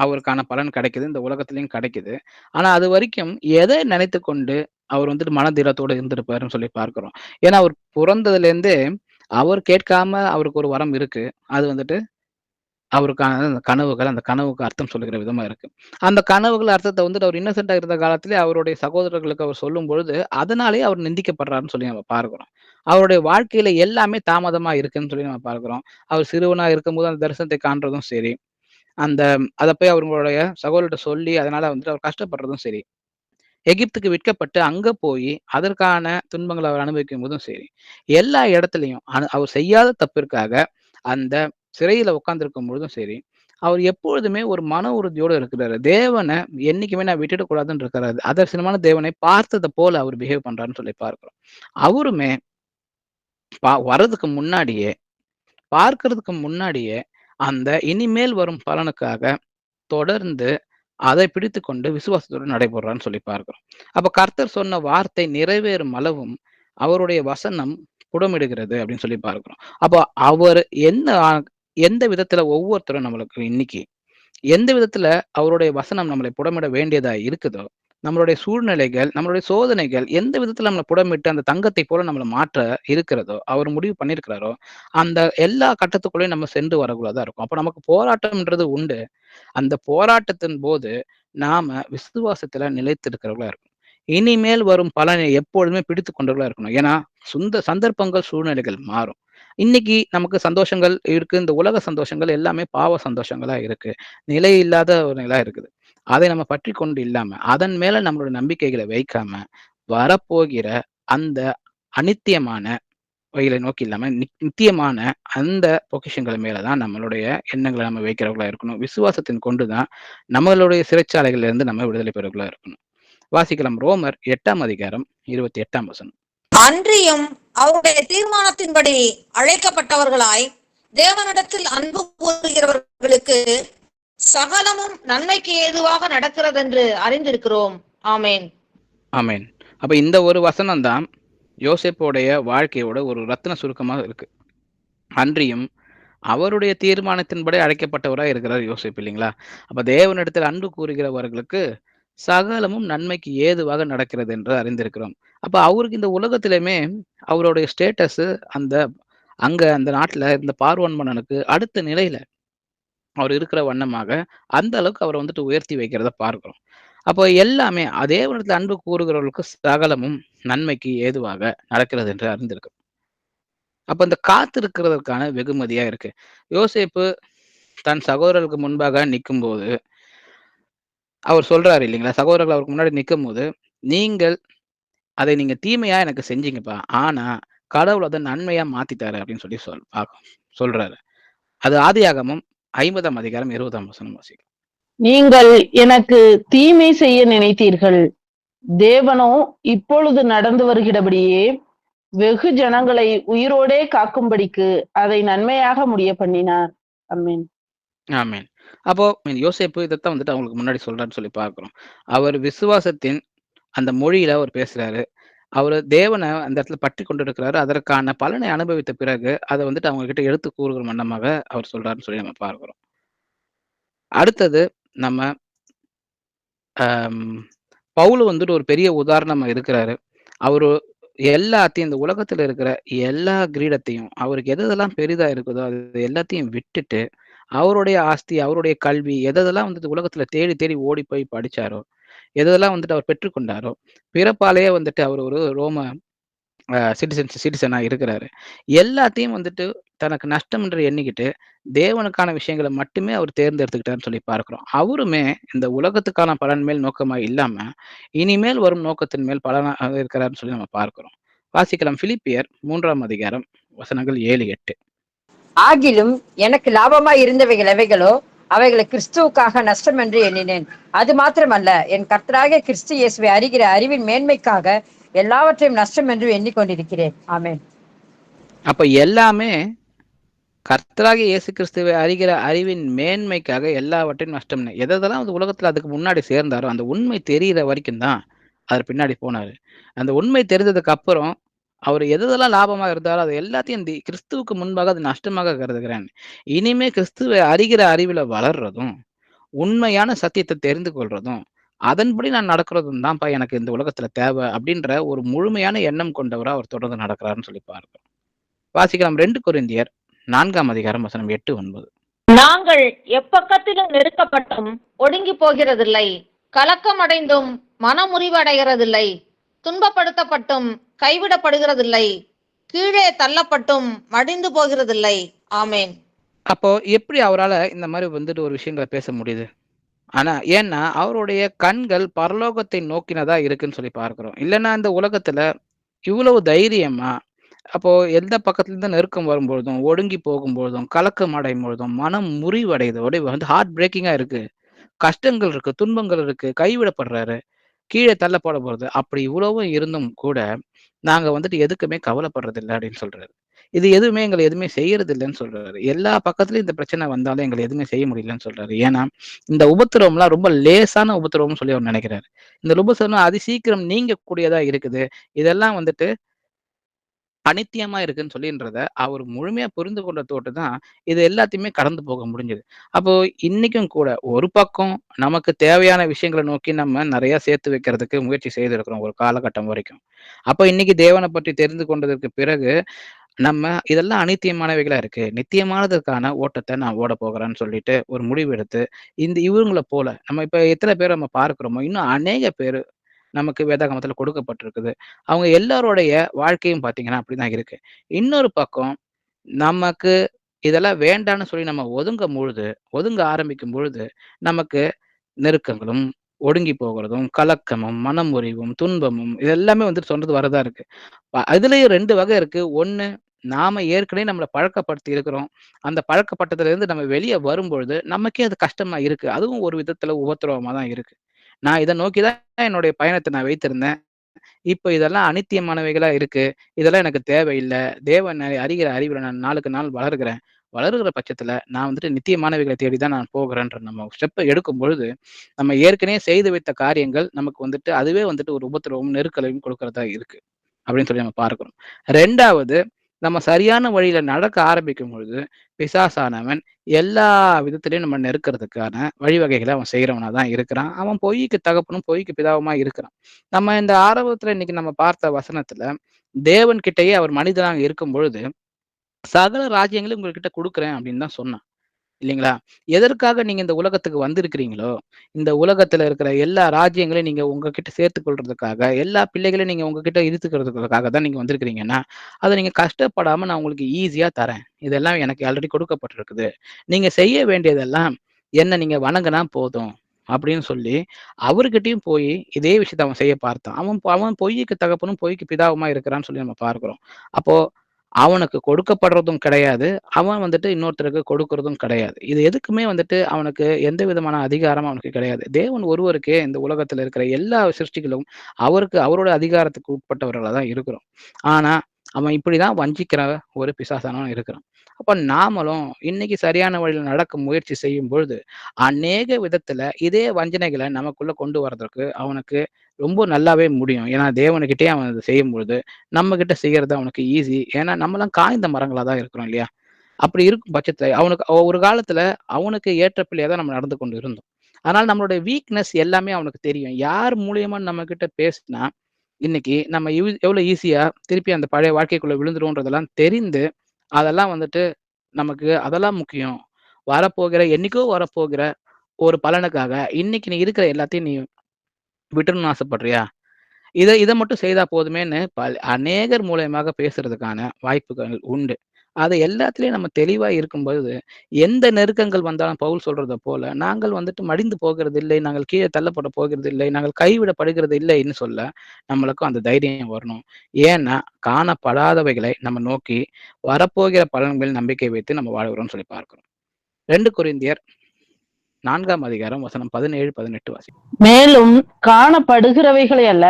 அவருக்கான பலன் கிடைக்குது. இந்த உலகத்திலயும் கிடைக்குது. ஆனா அது வரைக்கும் எதை நினைத்துக் கொண்டு அவர் வந்துட்டு மனதிடத்தோட இருந்திருப்பாருன்னு சொல்லி பார்க்கிறோம். ஏன்னா அவர் பிறந்ததுலேருந்தே அவர் கேட்காம அவருக்கு ஒரு வரம் இருக்கு. அது வந்துட்டு அவருக்கான அந்த கனவுகள், அந்த கனவுக்கு அர்த்தம் சொல்லுகிற விதமா இருக்கு. அந்த கனவுகள் அர்த்தத்த வந்துட்டு அவர் இன்னசென்ட்டா இருந்த காலத்திலே அவருடைய சகோதரர்களுக்கு அவர் சொல்லும்பொழுது, அதனாலேயே அவர் நிந்திக்கப்படுறாருன்னு சொல்லி நம்ம பார்க்கிறோம். அவருடைய வாழ்க்கையில எல்லாமே தாமதமா இருக்குன்னு சொல்லி நம்ம பார்க்கிறோம். அவர் சிறுவனா இருக்கும்போது அந்த தரிசனத்தை காண்றதும் சரி, அந்த அத போய் அவங்களுடைய சகோதரர்ட்ட சொல்லி அதனால வந்துட்டு அவர் கஷ்டப்படுறதும் சரி. எகிப்துக்கு விற்கப்பட்டு அங்க போய் அதற்கான துன்பங்கள அவர் அனுபவிக்கும் போதும் சரி, எல்லா இடத்துலயும் அவர் செய்யாத தப்பிற்காக அந்த சிறையில உட்கார்ந்திருக்கும் பொழுதும் சரி, அவர் எப்பொழுதுமே ஒரு மன உறுதியோட இருக்கிறாரு. தேவன என்னைக்குமே நான் விட்டுடக் கூடாதுன்னு இருக்கிறாரு. அதர்சனமான தேவனை பார்த்தத போல அவர் பிஹேவ் பண்றாருன்னு சொல்லி பார்க்கிறோம். அவருமே வர்றதுக்கு முன்னாடியே, பார்க்கிறதுக்கு முன்னாடியே அந்த இனிமேல் வரும் பலனுக்காக தொடர்ந்து அதை பிடித்துக்கொண்டு விசுவாசத்தோடு நடைபெறான்னு சொல்லி பார்க்கிறோம். அப்ப கர்த்தர் சொன்ன வார்த்தை நிறைவேறும் அளவும் அவருடைய வசனம் புடமிடுகிறது அப்படின்னு சொல்லி பார்க்கிறோம். அப்போ அவர் எந்த விதத்துல ஒவ்வொருத்தரும் நம்மளுக்கு இன்னைக்கு எந்த விதத்துல அவருடைய வசனம் நம்மளை புடமிட வேண்டியதா இருக்குதோ, நம்மளுடைய சூழ்நிலைகள், நம்மளுடைய சோதனைகள் எந்த விதத்துல நம்மள புடமிட்டு அந்த தங்கத்தை போல நம்மள மாற்ற இருக்கிறதோ, அவர் முடிவு பண்ணியிருக்கிறாரோ, அந்த எல்லா கட்டத்துக்குள்ளயும் நம்ம சென்று வரக்குள்ளதா இருக்கும். அப்ப நமக்கு போராட்டம்ன்றது உண்டு. அந்த போராட்டத்தின் போது நாம விசுவாசத்துல நிலைத்திருக்கிறவர்களா இருக்கணும். இனிமேல் வரும் பலனை எப்பொழுதுமே பிடித்துக் கொண்டவர்களா இருக்கணும். ஏன்னா, சந்தர்ப்பங்கள், சூழ்நிலைகள் மாறும். இன்னைக்கு நமக்கு சந்தோஷங்கள் இருக்கு. இந்த உலக சந்தோஷங்கள் எல்லாமே பாவ சந்தோஷங்களா இருக்கு. நிலை இல்லாத ஒரு நிலை இருக்குது. அதை நம்ம பற்றிக் கொண்டு இல்லாம, அதன் மேல நம்மளோட நம்பிக்கைகளை வைக்காம, வரப்போகிற அந்த அநித்தியமான வழிகளை நோக்கி இல்லாம, நித்தியமான அந்த பொக்கிஷங்கள் மேல தான் நம்மளுடைய எண்ணங்கள நம்ம வைக்கிறவர்களா இருக்கணும். விசுவாசத்தின் கொண்டு தான் நம்மளுடைய சிறைச்சாலைகள்ல இருந்து நம்ம விடுதலை பெறுவர்களா இருக்கணும். வாசிக்கலாம். ரோமர் 8ஆம் அதிகாரம் 28ஆம் வசனம். அன்றியும் அவருடைய தீர்மானத்தின்படி அழைக்கப்பட்டவர்களாய் தேவனிடத்தில் அன்பு கூறுகிறவர்களுக்கு சகலமும் நன்மைக்கு ஏதுவாக நடக்கிறதென்று அறிந்திருக்கிறோம். ஆமேன். ஆமேன். அப்ப இந்த ஒரு வசனம் தான் யோசேப்புடைய வாழ்க்கையோட ஒரு ரத்தின சுருக்கமாக இருக்கு. அன்றியும் அவருடைய தீர்மானத்தின்படி அழைக்கப்பட்டவராய் இருக்கிறார் யோசேப்பு, இல்லைங்களா? அப்ப தேவனிடத்தில் அன்பு கூறுகிறவர்களுக்கு சகலமும் நன்மைக்கு ஏதுவாக நடக்கிறது என்று அறிந்திருக்கிறோம். அப்ப அவருக்கு இந்த உலகத்திலுமே அவருடைய ஸ்டேட்டஸ் அந்த நாட்டுல இந்த பார்வோன் மன்னனுக்கு அடுத்த நிலையில அவர் இருக்கிற வண்ணமாக அந்த அளவுக்கு அவரை வந்துட்டு உயர்த்தி வைக்கிறத பார்க்கிறோம். அப்போ எல்லாமே அதே இடத்துல அன்பு கூறுகிறவர்களுக்கு சகலமும் நன்மைக்கு ஏதுவாக நடக்கிறது என்று அறிந்திருக்கும். அப்ப இந்த காத்திருக்கிறதற்கான வெகுமதியா இருக்கு. யோசேப்பு தன் சகோதரர்களுக்கு முன்பாக நிற்கும் போது அவர் சொல்றாரு இல்லைங்களா? சகோதரர்கள் அவருக்கு முன்னாடி நிற்கும் போது, அதை நீங்க தீமையா எனக்கு செஞ்சீங்கப்பா. ஆனா கடவுள் அதை நன்மையா மாத்திட்டாரு அப்படின்னு சொல்லி சொல்றாரு. அது ஆதியாகமம் 50ஆம் அதிகாரம் 20ஆம் வசனம் வாசிக்கும். நீங்கள் எனக்கு தீமை செய்ய நினைத்தீர்கள், தேவனோ இப்பொழுது நடந்து வருகிறபடியே வெகு ஜனங்களை உயிரோடே காக்கும்படிக்கு அதை நன்மையாக முடிய பண்ணினார். ஆமென். ஆமென். அப்போ யோசேப்பு இதைத்தான் வந்துட்டு அவங்களுக்கு முன்னாடி சொல்றாருன்னு சொல்லி பார்க்கிறோம். அவர் விசுவாசத்தின் அந்த மொழியில அவர் பேசுறாரு. அவரு தேவனை அந்த இடத்துல பற்றி கொண்டிருக்கிறாரு. அதற்கான பலனை அனுபவித்த பிறகு அதை வந்துட்டு அவங்க கிட்ட எடுத்து கூறுகிற வண்ணமாக அவர் சொல்றாருன்னு சொல்லி நம்ம பார்க்கிறோம். அடுத்தது நம்ம பவுல் வந்துட்டு ஒரு பெரிய உதாரணமா இருக்கிறாரு. அவரு எல்லாத்தையும் இந்த உலகத்துல இருக்கிற எல்லா கிரீடத்தையும் அவருக்கு எதெல்லாம் பெரிதா இருக்குதோ அது எல்லாத்தையும் விட்டுட்டு அவருடைய ஆஸ்தி, அவருடைய கல்வி எதெல்லாம் வந்துட்டு உலகத்துல தேடி தேடி ஓடி போய் படிச்சாரோ, எதெல்லாம் வந்துட்டு அவர் பெற்றுக்கொண்டாரோ, பிறப்பாலேயே வந்துட்டு அவர் ஒரு ரோம சிட்டிசனா இருக்கிறாரு. எல்லாத்தையும் வந்துட்டு தனக்கு நஷ்டம் என்று எண்ணிக்கிட்டு தேவனுக்கான விஷயங்களை மட்டுமே அவர் தேர்ந்தெடுத்துக்கிட்டாருன்னு சொல்லி பார்க்கிறோம். அவருமே இந்த உலகத்துக்கான பலன் மேல் நோக்கமா இல்லாம இனிமேல் வரும் நோக்கத்தின் மேல் பலனாக இருக்கிறார்னு சொல்லி நம்ம பார்க்கிறோம். வாசிக்கலாம். பிலிப்பியர் 3ஆம் அதிகாரம் வசனங்கள் 7, 8. ஆகிலும் எனக்கு லாபமாய் இருந்தவைகள் எவைகளோ அவைகளை கிறிஸ்துவுக்காக நஷ்டம் என்று எண்ணினேன். அது மாத்திரமல்ல, என் கர்த்தராகிய கிறிஸ்து இயேசுவை அறிகிற அறிவின் மேன்மைக்காக எல்லாவற்றையும் நஷ்டம் என்று எண்ணிக்கொண்டிருக்கிறேன். ஆமென். அப்ப எல்லாமே கர்த்தராகிய இயேசு கிறிஸ்துவை அறிகிற அறிவின் மேன்மைக்காக எல்லாவற்றையும் நஷ்டம்னு எதெல்லாம் அந்த உலகத்துல அதுக்கு முன்னாடி சேர்ந்தாரோ அந்த உண்மை தெரிகிற வரைக்கும் தான் அவர் பின்னாடி போனாரு. அந்த உண்மை தெரிஞ்சதுக்கு அப்புறம் அவர் எதெல்லாம் லாபமா இருந்தாரோ அது எல்லாத்தையும் கிறிஸ்துவுக்கு முன்பாக அது நஷ்டமாக கருதுகிறேன். இனிமே கிறிஸ்துவை அறிகிற அறிவுல வளர்றதும் உண்மையான சத்தியத்தை தெரிந்து கொள்றதும் அதன்படி நான் நடக்கிறதும் தான்ப்பா எனக்கு இந்த உலகத்துல தேவை அப்படின்ற ஒரு முழுமையான எண்ணம் கொண்டவரா அவர் தொடர்ந்து நடக்கிறாருன்னு சொல்லி பார்க்கிறோம். வாசிக்கலாம். 2 கொரிந்தியர் 4ஆம் அதிகாரம் வசனம் 8, 9. நாங்கள் எப்பக்கத்திலும் நெருக்கப்பட்டும் ஒடுங்கி போகிறதில்லை, கலக்கம் அடைந்தும் மனமுறிவடைகிறதில்லை, துன்பப்படுத்தப்பட்டும் கைவிடப்படுகிறதில்லை, கீழே தள்ளப்பட்டும் மடிந்து போகிறதில்லை. ஆமேன். அப்போ எப்படி அவரால இந்த மாதிரி வந்துட்டு ஒரு விஷயங்களை பேச முடியுது? ஆனா ஏன்னா அவருடைய கண்கள் பரலோகத்தை நோக்கினதா இருக்குன்னு சொல்லி பார்க்கிறோம். இல்லைன்னா இந்த உலகத்துல இவ்வளவு தைரியமா அப்போ எந்த பக்கத்துல இருந்து நெருக்கம் வரும்பொழுதும், ஒடுங்கி போகும்பொழுதும், கலக்கம் அடையும் பொழுதும், மனம் முறிவடைதோட வந்து ஹார்ட் பிரேக்கிங்கா இருக்கு. கஷ்டங்கள் இருக்கு, துன்பங்கள் இருக்கு, கைவிடப்படுறாரு, கீழே தள்ளப்பட போறது. அப்படி இவ்வளவும் இருந்தும் கூட நாங்க வந்துட்டு எதுக்குமே கவலைப்படுறது இல்லை அப்படின்னு சொல்றாரு. இது எதுவுமே எங்களை எதுவுமே செய்யறது இல்லைன்னு சொல்றாரு. எல்லா பக்கத்துலயும் இந்த பிரச்சனை வந்தாலும் எங்களை எதுவுமே செய்ய முடியலன்னு சொல்றாரு. ஏன்னா இந்த உபத்திரவம்லாம் ரொம்ப லேசான உபத்திரவம்னு சொல்லி அவர் நினைக்கிறாரு. இந்த உபத்திரவம் அதி சீக்கிரம் நீங்க கூடியதா இருக்குது. இதெல்லாம் வந்துட்டு அநித்தியமா இருக்குன்னு சொல்லின்றத அவர் முழுமையா புரிந்து கொண்ட தோட்டு தான் இது எல்லாத்தையுமே கடந்து போக முடிஞ்சது. அப்போ இன்னைக்கும் கூட ஒரு பக்கம் நமக்கு தேவையான விஷயங்கள நோக்கி நம்ம நிறைய சேர்த்து வைக்கிறதுக்கு முயற்சி செய்திருக்கிறோம் ஒரு காலகட்டம் வரைக்கும். அப்ப இன்னைக்கு தேவனை பற்றி தெரிந்து கொண்டதற்கு பிறகு நம்ம இதெல்லாம் அநித்தியமானவைகளா இருக்கு. நித்தியமானதற்கான ஓட்டத்த நான் ஓடப் போகிறேன்னு சொல்லிட்டு ஒரு முடிவு எடுத்து, இவங்கள போல நம்ம இப்ப எத்தன பேர நம்ம பார்க்கிறோமோ, இன்னும் அநேக பேரு நமக்கு வேதாகமத்துல கொடுக்கப்பட்டிருக்குது. அவங்க எல்லாருடைய வாழ்க்கையும் பார்த்தீங்கன்னா, அப்படிதான் இருக்கு. இன்னொரு பக்கம் நமக்கு இதெல்லாம் வேண்டான்னு சொல்லி நம்ம ஒதுங்க ஆரம்பிக்கும் பொழுது, நமக்கு நெருக்கங்களும், ஒடுங்கி போகிறதும், கலக்கமும், மனமுறிவும், துன்பமும் இது எல்லாமே வந்துட்டு சொல்றது வரதா இருக்கு. அதுலயும் 2 வகை இருக்கு. 1 நாம ஏற்கனவே நம்மள பழக்கப்படுத்தி இருக்கிறோம். அந்த பழக்கப்பட்டதிலிருந்து நம்ம வெளிய வரும்பொழுது, நமக்கே அது கஷ்டமா இருக்கு. அதுவும் ஒரு விதத்துல உபத்திரவமா தான் இருக்கு. நான் இத நோக்கி தான் என்னுடைய பயணத்த நான் வைத்திருந்தேன். இப்ப இதெல்லாம் அநித்தியமானவைகளா இருக்கு. இதெல்லாம் எனக்கு தேவையில்ல. தேவனை அறிகிற அறிவுல நான் நாளுக்கு நாள் வளருகிறேன். வளருகிற பட்சத்துல நான் வந்துட்டு நித்தியமானவைகள தேடி தான் நான் போகிறேன்ற நம்ம ஸ்டெப்ப எடுக்கும் பொழுது, நம்ம ஏற்கனவே செய்து வைத்த காரியங்கள் நமக்கு வந்துட்டு அதுவே வந்துட்டு ஒரு உபத்திரவமும், நெருக்கலையும் கொடுக்கிறதா இருக்கு. அப்படின்னு சொல்லி நம்ம பார்க்கிறோம். 2வது நம்ம சரியான வழியில நடக்க ஆரம்பிக்கும் பொழுது, பிசாசானவன் எல்லா விதத்திலயும் நம்ம நெருக்கிறதுக்கான வழிவகைகள அவன் செய்றவனா தான் இருக்கிறான். அவன் பொய்க்கு தகப்பனும், பொய்க்கு பிதாவுமா இருக்கிறான். நம்ம இந்த ஆரம்பத்துல இன்னைக்கு நம்ம பார்த்த வசனத்துல, தேவன் கிட்டயே அவர் மனிதனாக இருக்கும் பொழுது, "சகல ராஜ்யங்களையும் உங்ககிட்ட குடுக்குறேன்" அப்படின்னு தான் சொன்னான். இல்லைங்களா? எதற்காக நீங்க இந்த உலகத்துக்கு வந்திருக்கிறீங்களோ, இந்த உலகத்துல இருக்கிற எல்லா ராஜ்யங்களையும் நீங்க உங்ககிட்ட சேர்த்துக் கொள்றதுக்காக, எல்லா பிள்ளைகளையும் நீங்க உங்ககிட்ட இருத்துக்கிறதுக்காக தான் நீங்க வந்திருக்கிறீங்கன்னா, அத நீங்க கஷ்டப்படாம நான் உங்களுக்கு ஈஸியா தரேன். இதெல்லாம் எனக்கு ஆல்ரெடி கொடுக்கப்பட்டிருக்குது. நீங்க செய்ய வேண்டியதெல்லாம் என்ன நீங்க வணங்குனா போதும். அப்படின்னு சொல்லி, அவர்கிட்டயும் போயி இதே விஷயத்த அவன் செய்ய பார்த்தான். அவன் பொய்யுக்கு தகப்பனும், பொய்க்கு பிதாவுமா இருக்கிறான்னு சொல்லி நம்ம பார்க்கிறோம். அப்போ அவனுக்கு கொடுக்கப்படுறதும் கிடையாது. அவன் வந்துட்டு இன்னொருத்தருக்கு கொடுக்கிறதும் கிடையாது. இது எதுக்குமே வந்துட்டு அவனுக்கு எந்த விதமான அதிகாரமும் அவனுக்கு கிடையாது. தேவன் ஒருவருக்கே இந்த உலகத்துல இருக்கிற எல்லா சிருஷ்டிகளும் அவருக்கு அவரோட அதிகாரத்துக்கு உட்பட்டவர்களா தான் இருக்கிறோம். ஆனா, அவன் இப்படிதான் வஞ்சிக்கிற ஒரு பிசாசானவன் இருக்கிறான். அப்ப நாமளும் இன்னைக்கு சரியான வழியில நடக்க முயற்சி செய்யும் பொழுது, அநேக விதத்துல இதே வஞ்சனைகள நமக்குள்ள கொண்டு வரதற்கு அவனுக்கு ரொம்ப நல்லாவே முடியும். ஏன்னா தேவனுகிட்டயே அவன் அத செய்யும்பொழுது, நம்மகிட்ட செய்யறது அவனுக்கு ஈஸி. ஏன்னா நம்மலாம் காய்ந்த மரங்களா தான் இருக்கிறோம் இல்லையா? அப்படி இருக்கும் பட்சத்துல அவனுக்கு ஒரு காலத்துல அவனுக்கு ஏற்ற பிள்ளையா தான் நம்ம நடந்து கொண்டு இருந்தோம். அதனால நம்மளுடைய வீக்னஸ் எல்லாமே அவனுக்கு தெரியும். யார் மூலியமா நம்மகிட்ட பேசினா, இன்னைக்கு நம்ம எவ்வளவு ஈஸியா திருப்பி அந்த பழைய வாழ்க்கைக்குள்ள விழுந்துருவோன்றதெல்லாம் தெரிந்து, அதெல்லாம் வந்துட்டு நமக்கு அதெல்லாம் முக்கியம். என்னைக்கோ வரப்போகிற ஒரு பலனுக்காக, இன்னைக்கு நீ இருக்கிற எல்லாத்தையும் நீ விட்டுறணும்னு ஆசைப்படுறியா? இத இத மட்டும் செய்தா போதுமேன்னு அநேகர் மூலியமாக பேசுறதுக்கான வாய்ப்புகள் உண்டு. அது எல்லாத்துலயும் நம்ம தெளிவா இருக்கும்பொழுது, எந்த நெருக்கங்கள் வந்தாலும் பவுல் சொல்றத போல, நாங்கள் வந்துட்டு மடிந்து போகிறதில்லை, நாங்கள் கீழே தள்ளப்பட போகிறதில்லை, நாங்கள் கைவிடப்படுகிறது இல்லைன்னு சொல்ல, நம்மளுக்கும் அந்த தைரியம் வரணும். ஏன்னா, காணப்படாதவைகளை நம்ம நோக்கி வரப்போகிற பலன்களில் நம்பிக்கை வைத்து நம்ம வாழ்கிறோம்னு சொல்லி பார்க்கிறோம். 2 கொரிந்தியர் 4ஆம் அதிகாரம் வசனம் 17, 18 வாசிப்போம். மேலும் காணப்படுகிறவைகளை அல்ல,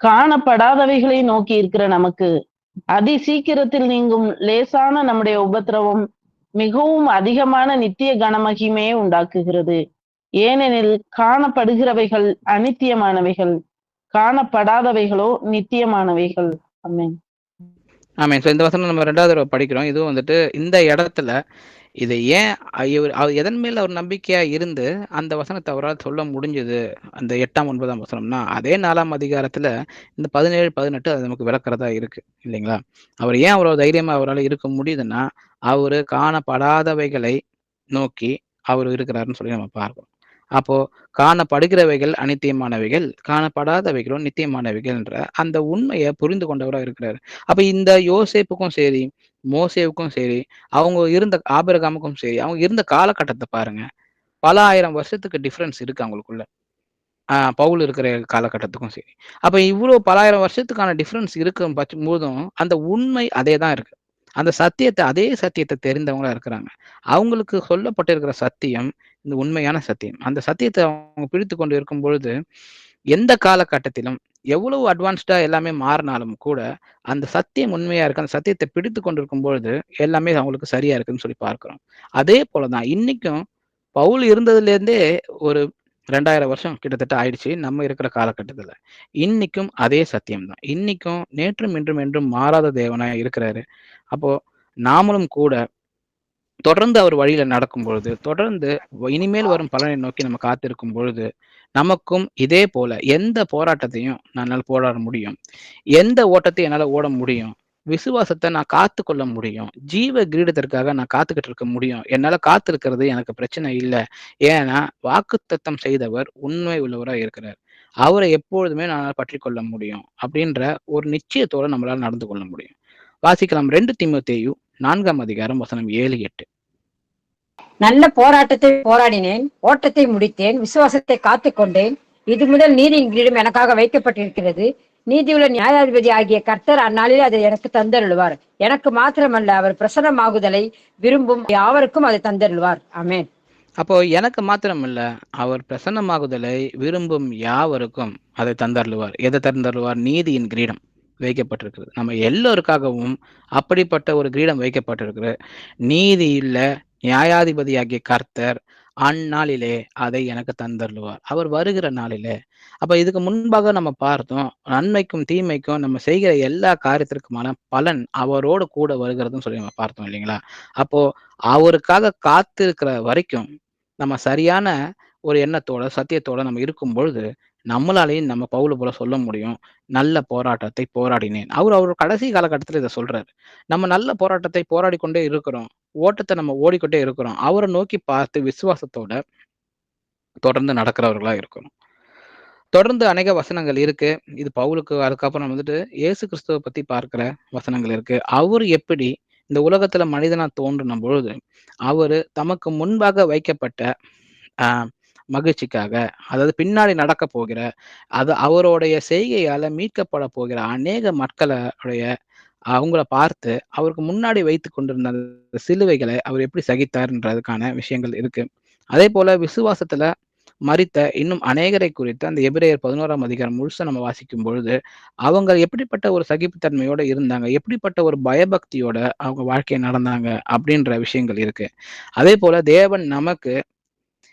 காணப்படாதவைகளை நோக்கி இருக்கிற நமக்கு அதி சீக்கிரத்தில் நீங்கும் லேசான நம்முடைய உபத்திரவம் மிகவும் அதிகமான நித்திய கனமகிமையை உண்டாக்குகிறது. ஏனெனில் காணப்படுகிறவைகள் அநித்தியமானவைகள், காணப்படாதவைகளோ நித்தியமானவைகள். ஆமென். ஆமென். ஸோ இந்த வசனம் நம்ம 2வது தடவ படிக்கிறோம். இதுவும் வந்துட்டு இந்த இடத்துல இதை ஏன் அவர் எதன் மேல் அவர் நம்பிக்கையா இருந்து அந்த வசனத்தை அவரால் சொல்ல முடிஞ்சது அந்த 8ஆம் 9ஆம் வசனம்னா அதே 4ஆம் அதிகாரத்துல இந்த 17 18 அது நமக்கு விளக்குறதா இருக்கு இல்லைங்களா? அவர் ஏன் அவ்வளவு தைரியமா அவரால் இருக்க முடியுதுன்னா அவரு காணப்படாதவைகளை நோக்கி அவர் இருக்கிறாருன்னு சொல்லி நம்ம பார்க்கிறோம். அப்போ காணப்படுகிறவைகள் அநித்தியமானவைகள், காணப்படாதவைகளும் நித்தியமானவைகள்ன்ற அந்த உண்மையை புரிந்து கொண்டவரா இருக்கிறாரு. அப்ப இந்த யோசேப்புக்கும் சரி, மோசேவுக்கும் சரி, அவங்க இருந்த ஆபிரகாமுக்கும் சரி, அவங்க இருந்த காலகட்டத்த பாருங்க. பல 1000 வருஷத்துக்கு டிஃபரன்ஸ் இருக்கு அவங்களுக்குள்ள. பவுல் இருக்கிற காலகட்டத்துக்கும் சரி. அப்ப இவ்ளோ பல 1000 வருஷத்துக்கான டிஃபரன்ஸ் இருக்கும் போதும், அந்த உண்மை அதே தான் இருக்கு. அந்த அதே சத்தியத்த தெரிந்தவங்களா இருக்கிறாங்க. அவங்களுக்கு சொல்லப்பட்டிருக்கிற சத்தியம், இந்த உண்மையான சத்தியம். அந்த சத்தியத்த அவங்க பிடித்துக் கொண்டு இருக்கும் பொழுது, எந்த காலகட்டத்திலும் எவ்வளவு அட்வான்ஸ்டா எல்லாமே மாறினாலும் கூட, அந்த சத்தியம் உண்மையா இருக்கு. அந்த சத்தியத்த பிடித்துக் கொண்டிருக்கும் பொழுது, எல்லாமே அவங்களுக்கு சரியா இருக்குன்னு சொல்லி பார்க்கிறோம். அதே போல தான் இன்னைக்கும் பவுல் இருந்ததிலிருந்தே ஒரு 2000 வருஷம் கிட்டத்தட்ட ஆயிடுச்சு நம்ம இருக்கிற காலகட்டத்துல. இன்னைக்கும் அதே சத்தியம் தான். இன்னைக்கும் நேற்றும் இன்றும் என்றும் மாறாத தேவனா இருக்கிறாரு. அப்போ நாமளும் கூட தொடர்ந்து அவர் வழியில நடக்கும் பொழுது, தொடர்ந்து இனிமேல் வரும் பலனை நோக்கி நம்ம காத்திருக்கும் பொழுது, நமக்கும் இதே போல எந்த போராட்டத்தையும் என்னால போராட முடியும். எந்த ஓட்டத்தையும் என்னால ஓட முடியும். விசுவாசத்த நான் காத்துக்கொள்ள முடியும். ஜீவ கிரீடத்திற்காக நான் காத்துக்கிட்டு இருக்க முடியும். என்னால காத்திருக்கிறது எனக்கு பிரச்சனை இல்ல. ஏன்னா, வாக்குத்தத்தம் செய்தவர் உண்மை உள்ளவரா இருக்கிறார். அவர எப்பொழுதுமே நான் பற்றிக் கொள்ள முடியும். அப்படின்ற ஒரு நிச்சயத்தோட நம்மளால நடந்து கொள்ள முடியும். வாசிக்கலாம் 2 தீமோத்தேயு 4ஆம் அதிகாரம் வசனம் 7, 8. நல்ல போராட்டத்தை போராடினேன், ஓட்டத்தை முடித்தேன், விசுவாசத்தை காத்துக்கொண்டேன். இது முதல் நீதியின் கிரீடம் எனக்காக வைக்கப்பட்டிருக்கிறது. நீதியுள்ள நியாயாதிபதி ஆகிய கர்த்தர் அந்நாளில் அதை எனக்கு தந்தருள்வார். எனக்கு மாத்திரமல்ல, அவர் பிரசன்னமாகுதலை விரும்பும் யாவருக்கும் அதை தந்தருள்வார். ஆமென். அப்போ எனக்கு மாத்திரமல்ல, அவர் பிரசன்னமாகுதலை விரும்பும் யாவருக்கும் அதை தந்தருளுவார். எதை தந்தருளுவார்? நீதியின் கிரீடம் வைக்கப்பட்டிருக்கிறது. நம்ம எல்லோருக்காகவும் அப்படிப்பட்ட ஒரு கிரீடம் வைக்கப்பட்டிருக்கிறது. நீதியுள்ள நியாயாதிபதியாகிய கர்த்தர் அந்நாளிலே அதை எனக்கு தந்தருளுவார். அவர் வருகிற நாளிலே. அப்ப இதுக்கு முன்பாக நம்ம பார்த்தோம், நன்மைக்கும் தீமைக்கும் நம்ம செய்கிற எல்லா காரியத்திற்குமான பலன் அவரோடு கூட வருகிறதுன்னு சொல்லி நம்ம பார்த்தோம் இல்லைங்களா? அப்போ அவருக்காக காத்திருக்கிற வரைக்கும் நம்ம சரியான ஒரு எண்ணத்தோட, சத்தியத்தோட நம்ம இருக்கும் பொழுது, நம்மளாலேயும் நம்ம பவுல போல சொல்ல முடியும். நல்ல போராட்டத்தை போராடினேன். அவர் கடைசி காலகட்டத்தில இத சொல்றாரு. நம்ம நல்ல போராட்டத்தை போராடிக் கொண்டே இருக்கிறோம். ஓட்டத்த நம்ம ஓடிக்கொண்டே இருக்கிறோம். அவர நோக்கி பார்த்து விசுவாசத்தோட தொடர்ந்து நடக்கிறவர்களா இருக்கணும். தொடர்ந்து அநேக வசனங்கள் இருக்கு. இது பவுலுக்கு அதுக்கப்புறம் வந்துட்டு இயேசு கிறிஸ்துவ பத்தி பார்க்கிற வசனங்கள் இருக்கு. அவரு எப்படி இந்த உலகத்துல மனிதனா தோன்றின பொழுது, அவரு தமக்கு முன்பாக வைக்கப்பட்ட அ மகிழ்ச்சிக்காக, அதாவது பின்னாடி நடக்கப் போகிற, அது அவருடைய செய்கையால மீட்கப்பட போகிற அநேக மக்களுடைய அவங்கள பார்த்து, அவருக்கு முன்னாடி வைத்துக் கொண்டிருந்த அந்த சிலுவைகளை அவர் எப்படி சகித்தார்ன்றதுக்கான விஷயங்கள் இருக்கு. அதேபோல விசுவாசத்துல மரித்த இன்னும் அநேகரை குறித்து அந்த எபிரேயர் 11ஆம் அதிகாரம் முழுசா நம்ம வாசிக்கும் பொழுது, அவங்க எப்படிப்பட்ட ஒரு சகிப்புத்தன்மையோட இருந்தாங்க, எப்படிப்பட்ட ஒரு பயபக்தியோட அவங்க வாழ்க்கைய நடந்தாங்க அப்படின்ற விஷயங்கள் இருக்கு. அதேபோல தேவன் நமக்கு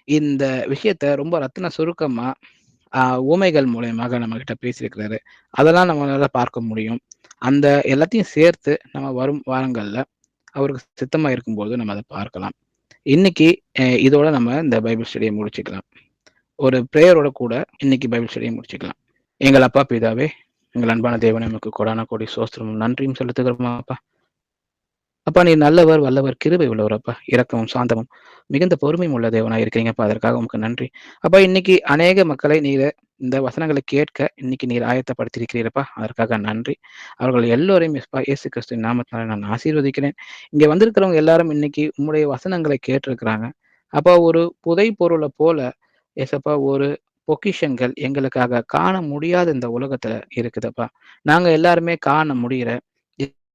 இந்த விஷயத்த ரொம்ப ரத்தின சுருக்கமா உவமைகள் மூலியமாக நம்மகிட்ட பேசியிருக்கிறாரு. அதெல்லாம் நம்மளால பார்க்க முடியும். அந்த எல்லாத்தையும் சேர்த்து நம்ம வரும் வாரங்கள்ல அவருக்கு சித்தமா இருக்கும்போது நம்ம அத பார்க்கலாம். இன்னைக்கு இதோட நம்ம இந்த பைபிள் ஸ்டடிய முடிச்சுக்கலாம். ஒரு பிரேயரோட கூட இன்னைக்கு பைபிள் ஸ்டடிய முடிச்சுக்கலாம். எங்கள் அப்பா பிதாவே, எங்கள் அன்பான தேவனே, உமக்கு கோடான கோடி ஸ்தோத்திரமும் நன்றியும் செலுத்துகிறோம் அப்பா. அப்பா நீர் நல்லவர், வல்லவர், கிருபை உள்ளவர் அப்பா. இரக்கமும் சாந்தமும் மிகுந்த பொறுமையும் உள்ள தேவனா இருக்கிறீங்கப்பா. அதற்காக உமக்கு நன்றி. அப்பா இன்னைக்கு அநேக மக்களை நீர் இந்த வசனங்களை கேட்க இன்னைக்கு நீர் ஆயத்தப்படுத்தியிருக்கிறீரப்பா. அதற்காக நன்றி. அவர்கள் எல்லோரையும் இயேசு கிறிஸ்துவின் நாமத்தினால நான் ஆசீர்வதிக்கிறேன். இங்க வந்திருக்கிறவங்க எல்லாரும் இன்னைக்கு உம்முடைய வசனங்களை கேட்டிருக்கிறாங்க. அப்பா ஒரு புதை பொருளை போல ஏசப்பா ஒரு பொக்கிஷங்கள் எங்களுக்காக காண முடியாத இந்த உலகத்துல இருக்குதப்பா. நாங்க எல்லாருமே காண முடிகிற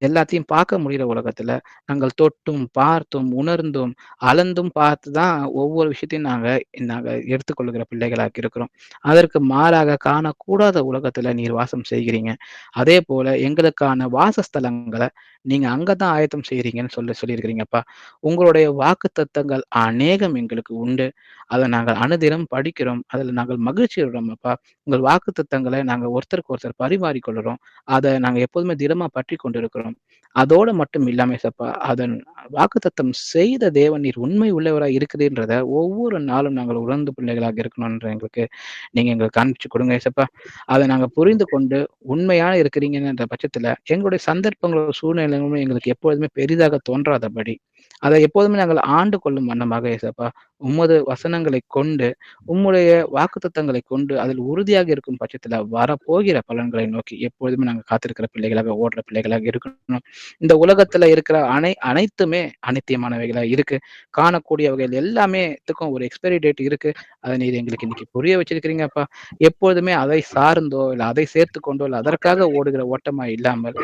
எல்லாத்தையும் பார்க்க முடியிற உலகத்துல, நாங்கள் தொட்டும், பார்த்தும், உணர்ந்தும், அளந்தும் பார்த்து தான் ஒவ்வொரு விஷயத்தையும் நாங்க நாங்க எடுத்துக்கொள்ளுகிற பிள்ளைகளாக இருக்கிறோம். அதற்கு மாறாக காணக்கூடாத உலகத்துல நீர் வாசம் செய்கிறீங்க. அதேபோல எங்களுக்கான வாசஸ்தலங்கள நீங்க அங்க தான் ஆயத்தம் செய்றீங்கன்னு சொல்லியிருக்கிறீங்கப்பா. உங்களுடைய வாக்குத்தத்தங்கள் அநேகம் எங்களுக்கு உண்டு. அத நாங்கள் அனுதினம் படிக்கிறோம். அதுல நாங்கள் மகிழ்ச்சியுறோம் அப்பா. உங்கள் வாக்குத்தத்தங்களை நாங்க ஒருத்தருக்கு ஒருத்தர் பரிமாறிக்கொள்ளுறோம். அத நாங்க எப்போதுமே திடமா பற்றிக் கொண்டிருக்கிறோம். அதோட மட்டும் இல்லாம ஏசப்பா, அதன் வாக்குத்தத்தம் செய்த தேவன் நீர் உண்மை உள்ளவராய் இருக்கிறீர்ன்றத ஒவ்வொரு நாளும் நாங்கள் உணர்ந்த பிள்ளைகளாக இருக்கணும்ன்ற எங்களுக்கு நீங்க எங்களுக்கு காண்பிச்சு கொடுங்க ஏசப்பா. அத நாங்க புரிந்து கொண்டு உண்மையா இருக்கிறீங்கன்ற பட்சத்துல எங்களுடைய சந்தர்ப்பங்களும், சூழ்நிலைகளும் எங்களுக்கு எப்பொழுதுமே பெரிதாக தோன்றாதபடி, அதை எப்போதுமே நாங்கள் ஆண்டு கொள்ளும் வண்ணமாக ஏசப்பா, உமது வசனங்களை கொண்டு, உம்முடைய வாக்குத்தத்தங்களை கொண்டு அதில் உறுதியாக இருக்கும் பட்சத்துல வரப்போகிற பலன்களை நோக்கி எப்பொழுதுமே நாங்க காத்திருக்கிற பிள்ளைகளாக, ஓடுற பிள்ளைகளாக இருக்கணும். இந்த உலகத்துல இருக்கிற அனைத்துமே அநித்தியமானவைகளா இருக்கு. காணக்கூடியவைகள் எல்லாமேத்துக்கும் ஒரு எக்ஸ்பைரி டேட் இருக்கு. அத நீர் எங்களுக்கு இன்னைக்கு புரிய வச்சிருக்கிறீங்கப்பா. எப்பொழுதுமே அதை சார்ந்தோ, இல்ல அதை சேர்த்துக் கொண்டோ, இல்ல அதற்காக ஓடுகிற ஓட்டமா இல்லாமல்,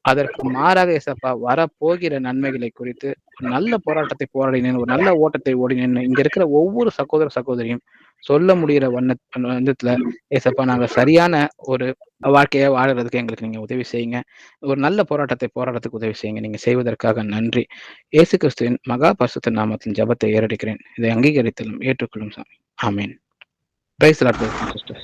அதற்கு மாறாக ஏசப்பா வரப்போகிற நன்மைகளை குறித்து ஒரு நல்ல போராட்டத்தை போராடினேன், ஒரு நல்ல ஓட்டத்தை ஓடினேன்னு இங்க இருக்கிற ஒவ்வொரு சகோதர, சகோதரியும் சொல்ல முடிகிற வண்ணத்துல ஏசப்பா நாங்க சரியான ஒரு வாழ்க்கைய வாழறதுக்கு எங்களுக்கு நீங்க உதவி செய்யுங்க. ஒரு நல்ல போராட்டத்தை போராடுறதுக்கு உதவி செய்யுங்க. நீங்க செய்வதற்காக நன்றி. இயேசு கிறிஸ்துவின் மகா பரிசுத்த நாமத்தின் ஜெபத்தை ஏறெடுக்கிறேன். இதை அங்கீகரித்தலும் ஏற்றுக்கொள்ளும் சாமி. ஆமென். Praise Lord sister.